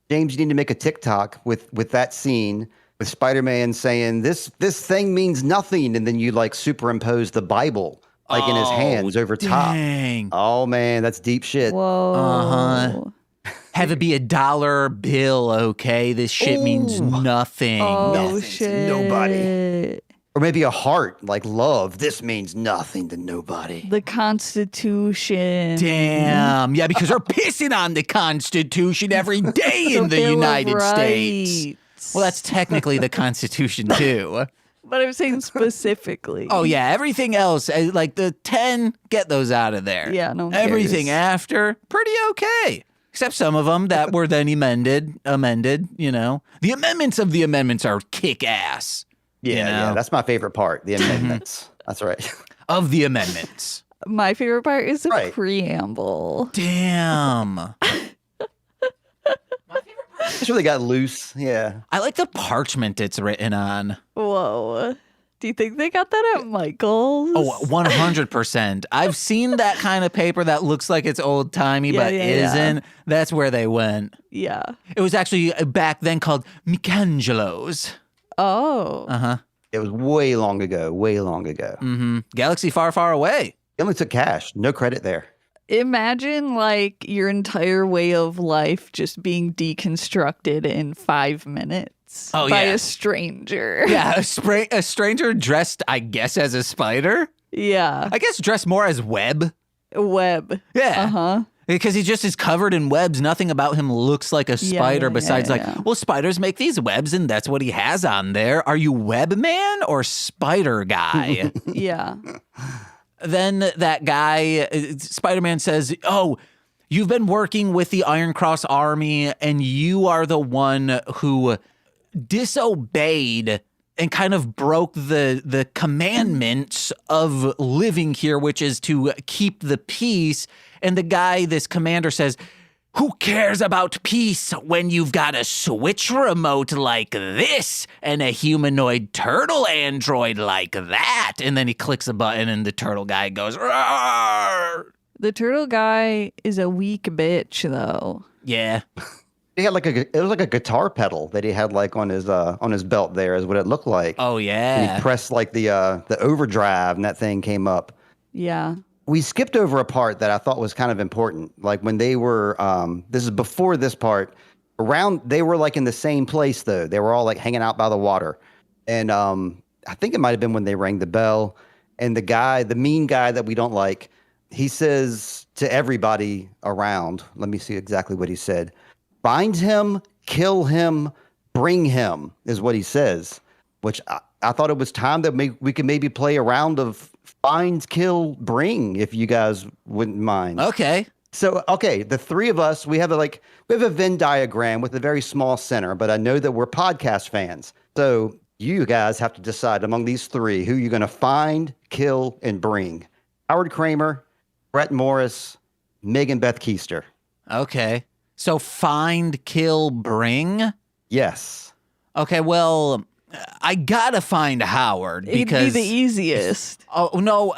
James, you need to make a TikTok with that scene with Spider-Man saying this thing means nothing, and then you like superimpose the Bible like in his hands over top. Dang. Oh man, that's deep shit. Whoa. Uh-huh. Have it be $1 bill, okay? This shit means nothing. Oh, Nothing to shit. nobody. Or maybe a heart, like love. This means nothing to nobody. The Constitution. Damn. Yeah, because they're pissing on the Constitution every day in the Bill of United States. Rights. Well, that's technically the Constitution, too. But I'm saying specifically. Oh, yeah. Everything else, like the 10, get those out of there. Yeah, no one Everything cares. after, pretty okay. Except some of them that were then amended, you know. The amendments of the amendments are kick-ass. Yeah, you know? yeah, that's my favorite part. The amendments. That's right. Of the amendments. My favorite part is the Right. preamble. Damn. It's really got loose. Yeah. I like the parchment it's written on. Whoa. Do you think they got that at Michael's? Oh, 100%. I've seen that kind of paper that looks like it's old timey, Yeah, but yeah, yeah. isn't. That's where they went. Yeah. It was actually back then called Michelangelo's. Oh. Uh-huh. It was way long ago. Way long ago. Mm-hmm. Galaxy far, far away. They only took cash. No credit there. Imagine like your entire way of life just being deconstructed in 5 minutes Oh, by yeah. a stranger. Yeah, a stranger dressed, I guess, as a spider. Yeah. I guess dressed more as web. Web. Yeah. Uh-huh. Because he just is covered in webs. Nothing about him looks like a spider yeah, besides yeah. well, spiders make these webs and that's what he has on there. Are you web man or spider guy? Yeah. Then that guy, Spider-Man says, oh, you've been working with the Iron Cross Army and you are the one who disobeyed and kind of broke the commandments of living here, which is to keep the peace. And the guy, this commander says, who cares about peace when you've got a Switch remote like this and a humanoid turtle android like that? And then he clicks a button and the turtle guy goes, "Roar!" The turtle guy is a weak bitch though. Yeah. He had it was like a guitar pedal that he had like on his belt there is what it looked like. Oh, And yeah. he pressed like the overdrive and that thing came up. Yeah. We skipped over a part that I thought was kind of important. Like when they were, this is before this part, they were like in the same place though. They were all like hanging out by the water. And I think it might have been when they rang the bell. And the mean guy that we don't like, he says to everybody around, let me see exactly what he said. Find him, kill him, bring him is what he says, which I thought it was time that we could maybe play a round of find, kill, bring, if you guys wouldn't mind. Okay. So, okay, the three of us, we have a Venn diagram with a very small center, but I know that we're podcast fans. So you guys have to decide among these three who you're going to find, kill, and bring. Howard Kramer, Brett Morris, Megan Beth Keister. Okay. So find, kill, bring? Yes. Okay, well, I gotta find Howard because It'd be the easiest. oh no,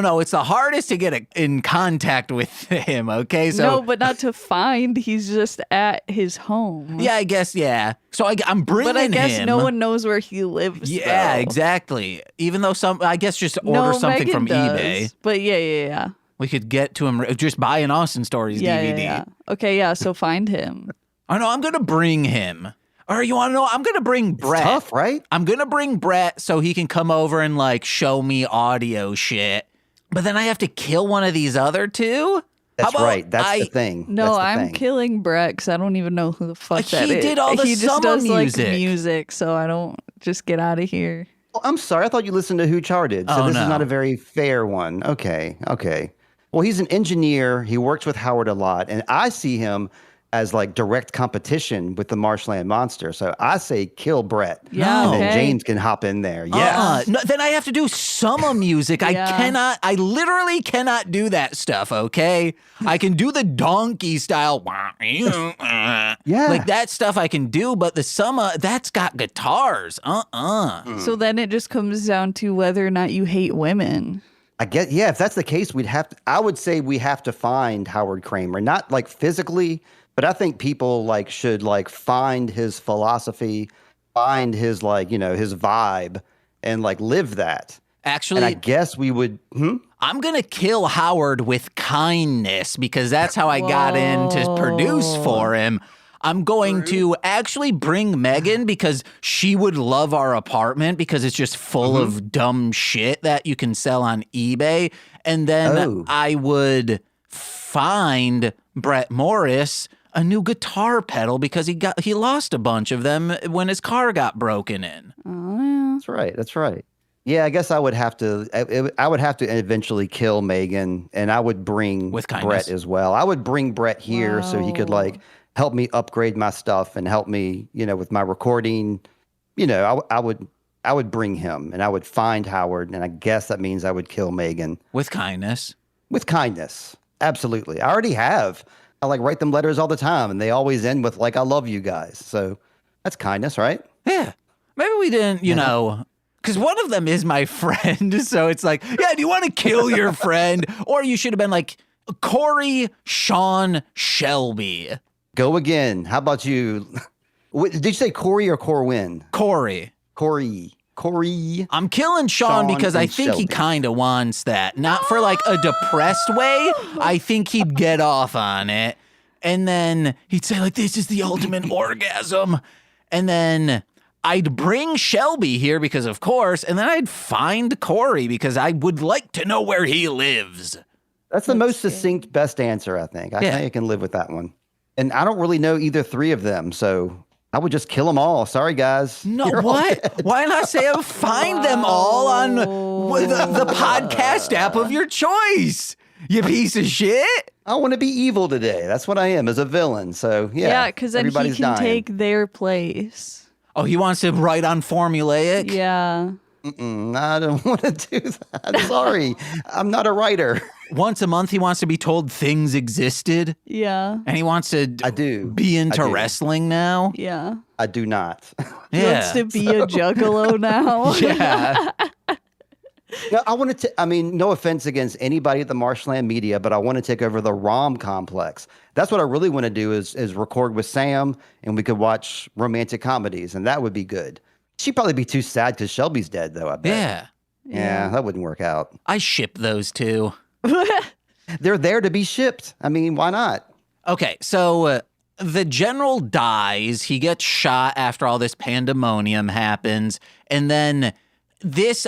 no, it's the hardest to get in contact with him. Okay, so No, but not to find. He's just at his home. yeah, I guess yeah. So I'm bringing But I guess him. no one knows where he lives. Yeah, though. exactly. Even though I guess just order No, something Megan from does. eBay. But yeah. We could get to him just buy an Austin Stories Yeah, DVD. yeah. Okay, yeah. So find him. Oh no, I'm gonna bring him. Or you want to know? I'm gonna bring Brett. Tough, right? I'm gonna bring Brett so he can come over and like show me audio shit. But then I have to kill one of these other two. That's How about right. That's the thing. No, That's the I'm thing. killing Brett because I don't even know who the fuck He that is. did all the He just summer does music. like music, so I don't just get out of here. Oh, I'm sorry. I thought you listened to Who Char did. So Oh, this no. is not a very fair one. Okay. Well, he's an engineer. He works with Howard a lot. And I see him as like direct competition with the Marshland Monster. So I say kill Brett. Yeah, And then okay. James can hop in there. Yeah. No, then I have to do summer music. Yeah. I literally cannot do that stuff, okay? I can do the donkey style. Yeah. Like that stuff I can do, but the summer, that's got guitars. So then it just comes down to whether or not you hate women. I guess, yeah, if that's the case, I would say we have to find Howard Kramer, not like physically, but I think people like should like find his philosophy, find his like, his vibe and like live that. Actually, And I guess we would, I'm going to kill Howard with kindness because that's how I got in to produce for him. I'm going to actually bring Megan because she would love our apartment because it's just full of dumb shit that you can sell on eBay. And then I would find Brett Morris a new guitar pedal because he lost a bunch of them when his car got broken in. That's right. That's right. Yeah, I guess I would have to. I would have to eventually kill Megan, and I would bring With kindness. Brett as well. I would bring Brett here so he could like help me upgrade my stuff and help me, with my recording. I would bring him, and I would find Howard, and I guess that means I would kill Megan With kindness. with kindness. Absolutely, I already have. I like write them letters all the time, and they always end with like "I love you guys." So that's kindness, right? Yeah. Maybe we didn't, because one of them is my friend. So it's like, yeah, do you want to kill your friend? Or you should have been like, Corey Sean Shelby. Go again. How about you? Did you say Corey or Corwin? Corey. Corey. I'm killing Sean because I and think he Shelby. kind of wants that. Not for like a depressed way. I think he'd get off on it. And then he'd say like, this is the ultimate orgasm. And then I'd bring Shelby here because of course, and then I'd find Corey because I would like to know where he lives. That's the most succinct, best answer, I think. I think I can live with that one. And I don't really know either three of them, so I would just kill them all. Sorry, guys. No, You're all what? dead. Why not say find them all on the podcast app of your choice? You piece of shit. I want to be evil today. That's what I am, as a villain. So, yeah. Yeah, because then he everybody's can dying. take their place. Oh, he wants to write on formulaic? Yeah. I don't want to do that. Sorry. I'm not a writer. Once a month, he wants to be told things existed, Yeah. and he wants to I do. be into I do. wrestling now. Yeah. I do not. He wants to be a juggalo now. Yeah. No, I want to. I mean, no offense against anybody at the Marshland Media, but I want to take over the ROM complex. That's what I really want to do is record with Sam, and we could watch romantic comedies, and that would be good. She'd probably be too sad because Shelby's dead, though. I bet. Yeah, that wouldn't work out. I ship those two. They're there to be shipped. I mean, why not? Okay, so the general dies. He gets shot after all this pandemonium happens. And then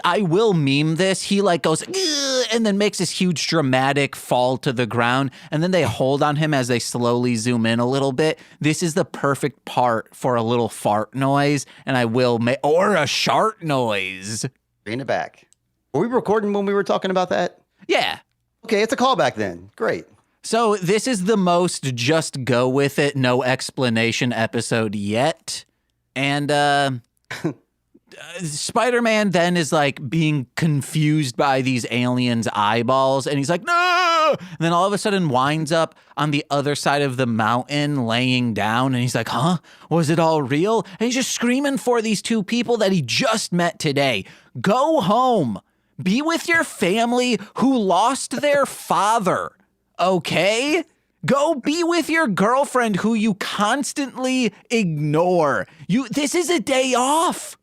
I will meme this. He like goes, "Ugh," and then makes this huge dramatic fall to the ground. And then they hold on him as they slowly zoom in a little bit. This is the perfect part for a little fart noise. And I will make, or a shart noise. Bring it back. Were we recording when we were talking about that? Yeah. Okay, it's a callback then. Great. So this is the most just go with it, no explanation episode yet. And Spider-Man then is like being confused by these aliens' eyeballs, and he's like, no! And then all of a sudden winds up on the other side of the mountain laying down, and he's like, huh? Was it all real? And he's just screaming for these two people that he just met today. Go home. Be with your family who lost their father, okay? Go be with your girlfriend who you constantly ignore. This is a day off.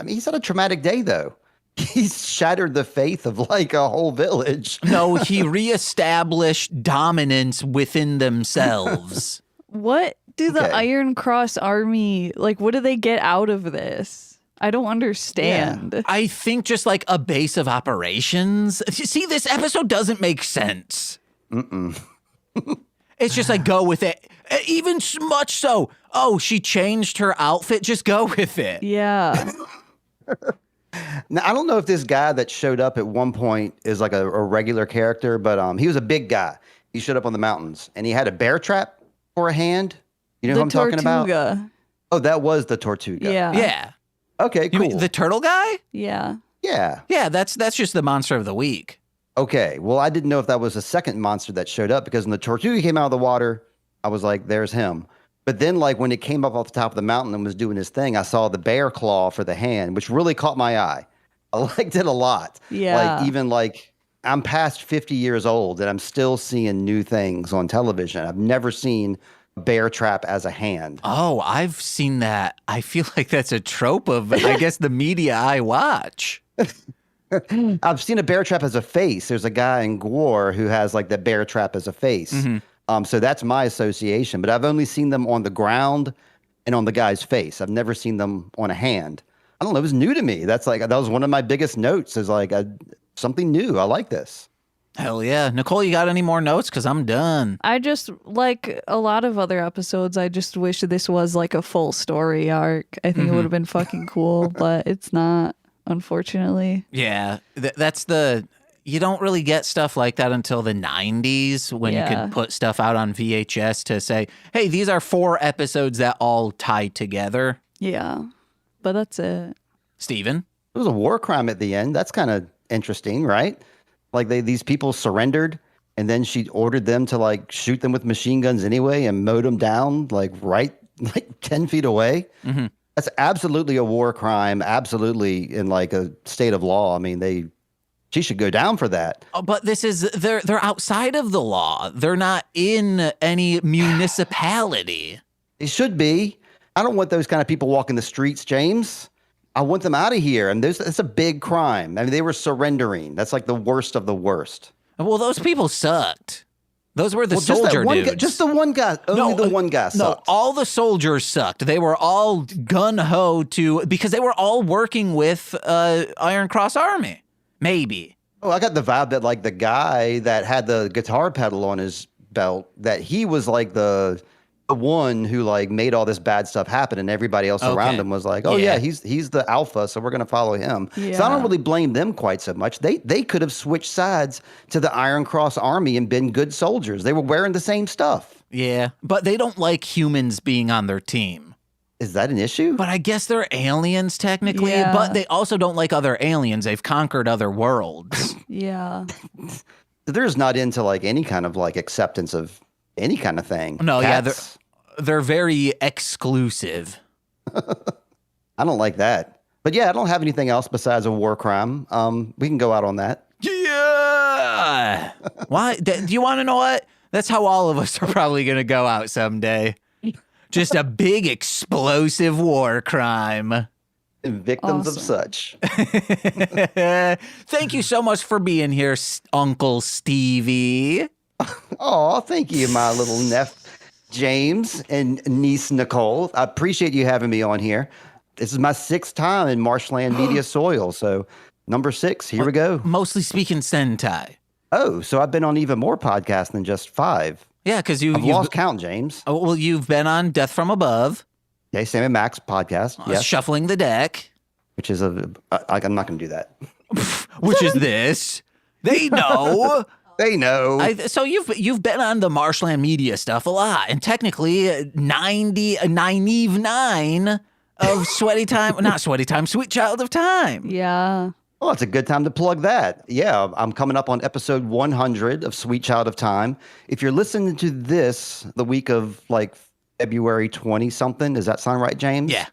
He's had a traumatic day, though. He's shattered the faith of like a whole village. No, he reestablished dominance within themselves. What do the Okay. Iron Cross Army, like, what do they get out of this? I don't understand. I think just like a base of operations. See, this episode doesn't make sense. It's just like, go with it. Even much so. Oh, she changed her outfit. Just go with it. Yeah. Now, I don't know if this guy that showed up at one point is like a regular character, but he was a big guy. He showed up on the mountains, and he had a bear trap. for a hand? You know The who I'm talking about? Tortuga. Oh, that was the Tortuga. Yeah. Yeah. Okay, You cool. mean the turtle guy? Yeah. Yeah. Yeah, that's just the monster of the week. Okay. Well, I didn't know if that was the second monster that showed up because when the Tortuga came out of the water, I was like, there's him. But then, like, when it came up off the top of the mountain and was doing his thing, I saw the bear claw for the hand, which really caught my eye. I liked it a lot. Yeah. Like, even like, I'm past 50 years old and I'm still seeing new things on television. I've never seen a bear trap as a hand. Oh, I've seen that. I feel like that's a trope of, I guess, the media I watch. I've seen a bear trap as a face. There's a guy in Gore who has like the bear trap as a face. So that's my association, but I've only seen them on the ground and on the guy's face. I've never seen them on a hand. I don't know. It was new to me. That was one of my biggest notes is like something new. I like this. Hell yeah. Nicole, you got any more notes? Because I'm done. I just, like a lot of other episodes, I just wish this was like a full story arc. I think it would have been fucking cool, but it's not, unfortunately. Yeah, that's you don't really get stuff like that until the 90s when you Yeah. could put stuff out on VHS to say, hey, these are 4 episodes that all tie together. Yeah. But that's it. Steven? It was a war crime at the end. That's kind of interesting, right? Like these people surrendered and then she ordered them to like shoot them with machine guns anyway and mowed them down like 10 feet away. That's absolutely a war crime. Absolutely in like a state of law. I mean, she should go down for that. Oh, but they're outside of the law. They're not in any municipality. They should be. I don't want those kind of people walking the streets, James. I want them out of here. And it's a big crime. I mean, they were surrendering. That's like the worst of the worst. Well, those people sucked. Those were the Just that soldier one dudes. guy, just the one guy. Only the one guy No, sucked. all the soldiers sucked. They were all gun-ho because they were all working with Iron Cross Army. Maybe. Oh, I got the vibe that like the guy that had the guitar pedal on his belt, that he was like the one who like made all this bad stuff happen, and everybody else around Okay. him was like, "Oh Yeah. yeah, he's the alpha, so we're gonna follow him." So I Yeah. don't really blame them quite so much. They could have switched sides to the Iron Cross Army and been good soldiers. They were wearing the same stuff. Yeah, but they don't like humans being on their team. Is that an issue? But I guess they're aliens technically, Yeah. but they also don't like other aliens. They've conquered other worlds. Yeah. They're just not into like any kind of like acceptance of any kind of thing. No, yeah, Cats, they're very exclusive. I don't like that. But yeah, I don't have anything else besides a war crime. We can go out on that. Yeah. Why? Do you want to know what? That's how all of us are probably going to go out someday. Just a big explosive war crime. And victims of Awesome. such. Thank you so much for being here, Uncle Stevie. Oh, thank you, my little nephew James and niece Nicole. I appreciate you having me on here. This is my 6th time in Marshland Media soil. So number 6, here we go. Mostly speaking Sentai. Oh, so I've been on even more podcasts than just 5. Yeah, because I've lost count, James. you've been on Death from Above, Okay, Sam and Max podcast. Yes, Shuffling the Deck, which is I'm not going to do that. which is this. They know. They know. So you've been on the Marshland Media stuff a lot, and technically 9 of Sweaty Time, not Sweaty Time, Sweet Child of Time. Yeah. Well, it's a good time to plug that. Yeah, I'm coming up on episode 100 of Sweet Child of Time. If you're listening to this the week of like February 20 something, does that sound right, James? Yeah.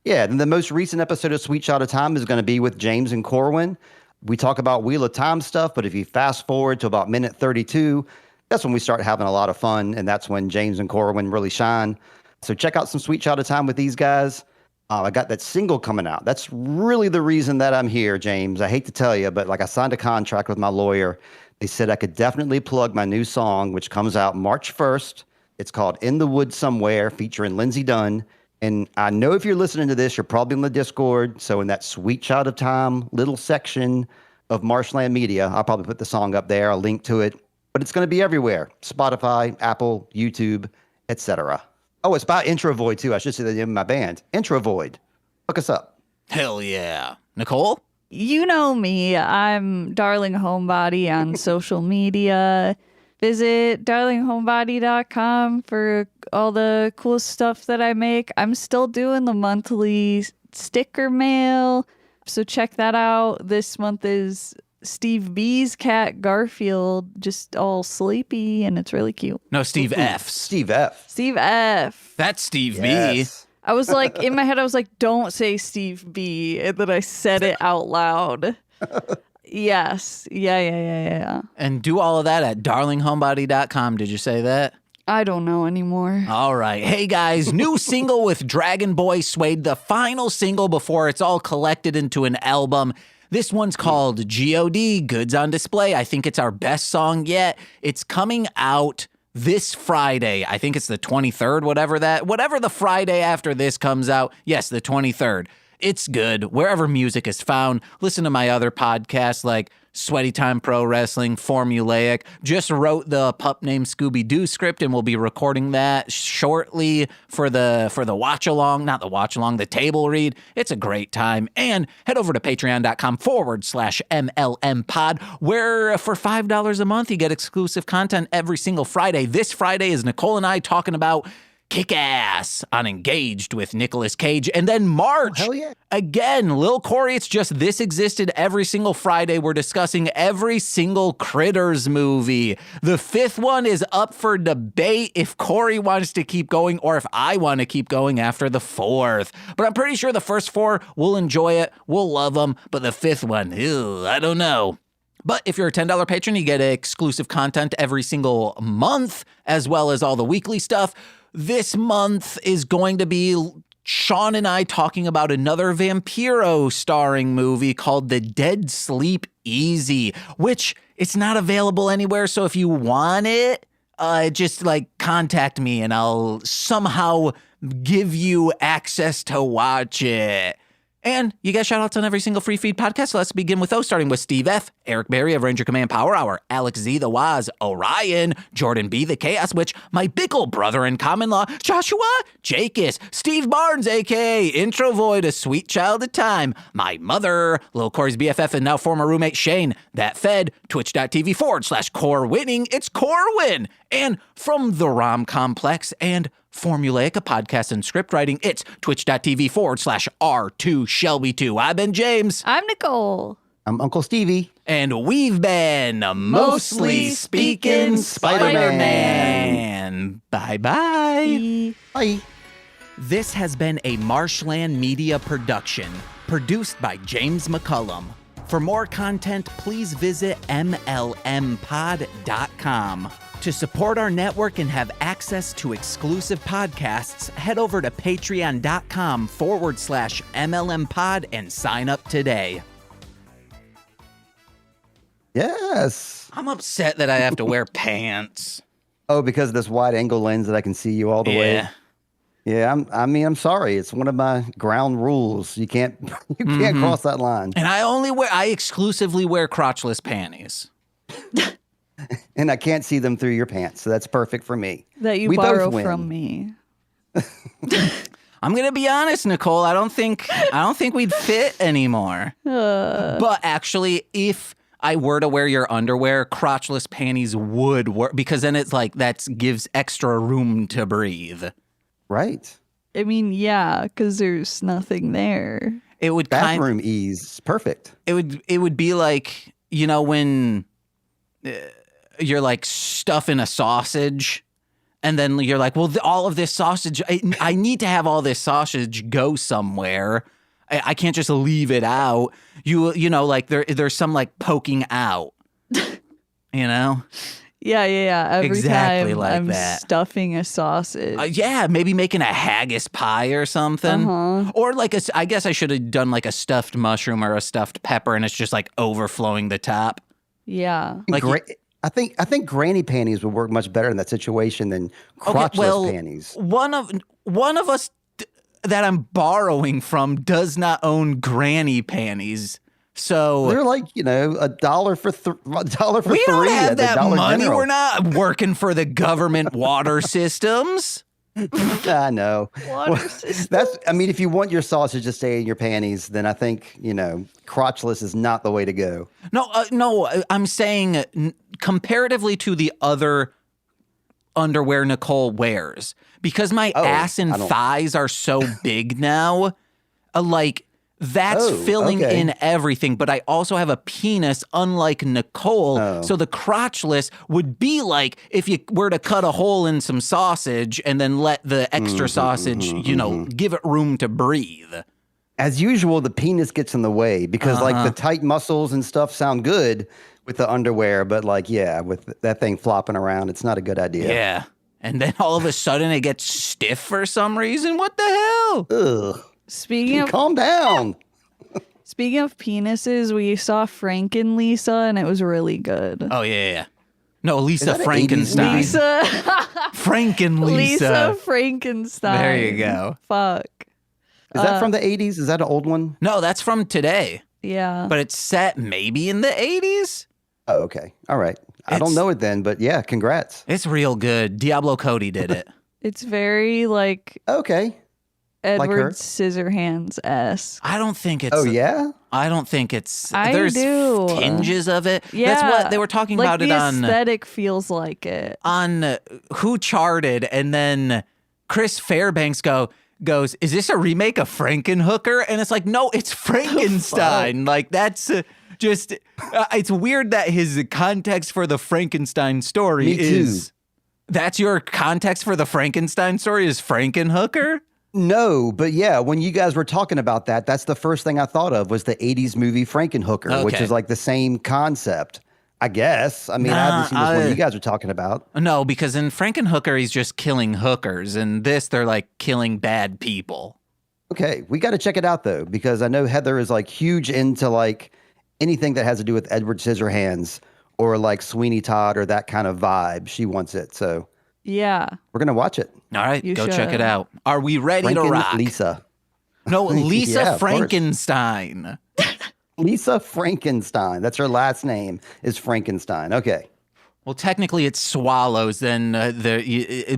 Yeah, then the most recent episode of Sweet Child of Time is going to be with James and Corwin. We talk about Wheel of Time stuff, but if you fast forward to about minute 32, that's when we start having a lot of fun, and that's when James and Corwin really shine. So check out some Sweet Child of Time with these guys. I got that single coming out. That's really the reason that I'm here, James. I hate to tell you, but like I signed a contract with my lawyer. They said I could definitely plug my new song, which comes out March 1st. It's called In the Woods Somewhere, featuring Lindsey Dunn. And I know if you're listening to this, you're probably in the Discord. So in that Sweet Child of Time little section of Marshland Media, I'll probably put the song up there. I'll link to it. But it's going to be everywhere. Spotify, Apple, YouTube, etc. Oh, it's by Introvoid, too. I should say the name of my band. Introvoid. Look us up. Hell yeah. Nicole? You know me. I'm Darling Homebody on social media. Visit darlinghomebody.com for all the cool stuff that I make. I'm still doing the monthly sticker mail, so check that out. This month is Steve B's cat Garfield, just all sleepy, and it's really cute. No, Steve F's. Steve F. Steve F. That's Steve B. Yes. I was like, in my head, I was like, don't say Steve B. And then I said it out loud. Yes. Yeah. And do all of that at darlinghomebody.com. Did you say that? I don't know anymore. All right. Hey, guys, new single with Dragon Boy Suede, the final single before it's all collected into an album. This one's called G.O.D., Goods on Display. I think it's our best song yet. It's coming out this Friday. I think it's the 23rd, whatever the Friday after this comes out. Yes, the 23rd. It's good. Wherever music is found, listen to my other podcasts like Sweaty Time Pro Wrestling, Formulaic. Just wrote the pup named Scooby-Doo script, and we'll be recording that shortly for the watch-along, not the watch-along, the table read. It's a great time. And head over to patreon.com/MLM pod, where for $5 a month, you get exclusive content every single Friday. This Friday is Nicole and I talking about Kick-Ass on Engaged with Nicolas Cage. And then March, hell yeah. Again, Lil Corey, it's just This Existed every single Friday. We're discussing every single Critters movie. The fifth one is up for debate if Corey wants to keep going or if I want to keep going after the fourth. But I'm pretty sure the first four, we'll enjoy it, we'll love them, but the fifth one, ew, I don't know. But if you're a $10 patron, you get exclusive content every single month, as well as all the weekly stuff. This month is going to be Sean and I talking about another Vampiro starring movie called The Dead Sleep Easy, which it's not available anywhere. So if you want it, just like contact me and I'll somehow give you access to watch it. And you get shout outs on every single free feed podcast. So let's begin with those, starting with Steve F., Eric Berry of Ranger Command Power Hour, Alex Z, the Waz, Orion, Jordan B, the Chaos Witch, my Bickle brother in common law, Joshua, Jakis, Steve Barnes, aka Intro Void, a sweet child of time, my mother, Lil Corey's BFF and now former roommate Shane, that fed, twitch.tv/Core Winning, it's Corwin, and from the Rom Complex and Formulaic, a podcast and script writing, it's twitch.tv/R2Shelby2. I've been James. I'm Nicole. I'm Uncle Stevie. And we've been Mostly Speaking Spider-Man. Bye-bye. Bye. This has been a Marshland Media production, produced by James McCullum. For more content, please visit MLMpod.com. To support our network and have access to exclusive podcasts, head over to patreon.com/MLMpod and sign up today. Yes. I'm upset that I have to wear pants. Oh, because of this wide angle lens that I can see you all the way. Yeah, I'm sorry. It's one of my ground rules. You can't cross that line. And I exclusively wear crotchless panties. And I can't see them through your pants, so that's perfect for me. That you We both borrow win. from me. I'm gonna be honest, Nicole. I don't think we'd fit anymore. But actually, if I were to wear your underwear, crotchless panties would work, because then it's like that gives extra room to breathe. Right. I mean, yeah, because there's nothing there. It would Bathroom ease. Perfect. It would be like, you know, when you're like stuffing a sausage and then you're like, well, all of this sausage, I need to have all this sausage go somewhere. I can't just leave it out. You know, like there's some like poking out, you know? Yeah. Every Exactly time like I'm that. stuffing a sausage. Yeah, maybe making a haggis pie or something. Or like I guess I should have done like a stuffed mushroom or a stuffed pepper and it's just like overflowing the top. Yeah. Like I think granny panties would work much better in that situation than crotchless panties. One of us that I'm borrowing from does not own granny panties. So They're like, you know, $1 for $1 for we three don't have at the that Dollar money. General. We're not working for the government water systems. I know. Water system. If you want your sausage to stay in your panties, then I think, you know, crotchless is not the way to go. No, I'm saying comparatively to the other underwear Nicole wears, because my ass and thighs are so big now, like that's filling in everything. But I also have a penis, unlike Nicole. So the crotchless would be like if you were to cut a hole in some sausage and then let the extra sausage, give it room to breathe. As usual, the penis gets in the way because like the tight muscles and stuff sound good with the underwear, but like, with that thing flopping around, it's not a good idea. Yeah. And then all of a sudden it gets stiff for some reason. What the hell? Ugh. Calm down. Speaking of penises, we saw Frank and Lisa, and it was really good. Oh, yeah. No, Lisa Frankenstein. Lisa. Frank and Lisa. Lisa Frankenstein. There you go. Fuck. Is that from the 80s? Is that an old one? No, that's from today. Yeah. But it's set maybe in the 80s? Oh, okay. All right. I don't know it then, but yeah, congrats. It's real good. Diablo Cody did it. It's very like Okay. Edward Scissorhands-esque. I don't think it's... Oh, yeah? I don't think it's... I there's do. tinges of it. Yeah. That's what they were talking like about it on... the aesthetic feels like it. On Who Charted, and then Chris Fairbanks goes, is this a remake of Frankenhooker? And it's like, no, it's Frankenstein. Like, that's just... it's weird that his context for the Frankenstein story Me too. is... That's your context for the Frankenstein story is Frankenhooker? No, but yeah, when you guys were talking about that, that's the first thing I thought of was the 80s movie Frankenhooker, which is like the same concept, I guess. I mean, I haven't seen this one you guys are talking about. No, because in Frankenhooker, he's just killing hookers. And this, they're like killing bad people. Okay, we got to check it out, though, because I know Heather is like huge into like anything that has to do with Edward Scissorhands or like Sweeney Todd or that kind of vibe. She wants it. So Yeah. we're going to watch it. All right, You go check should. it out. Are we ready to rock? Lisa. No, Lisa Yeah, of course. Frankenstein. Lisa Frankenstein. That's her last name is Frankenstein. Okay. Well, technically it's swallows, then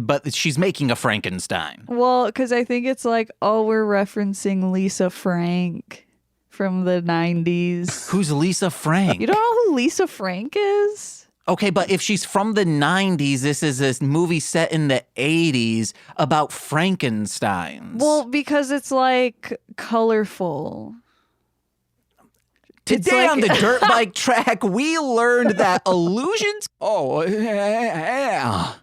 but she's making a Frankenstein. Well, because I think it's like, we're referencing Lisa Frank from the 90s. Who's Lisa Frank? You don't know who Lisa Frank is? Okay, but if she's from the 90s, this is a movie set in the 80s about Frankensteins. Well, because it's like colorful. Today like- on the Dirt Bike Track, we learned that illusions... Oh, yeah.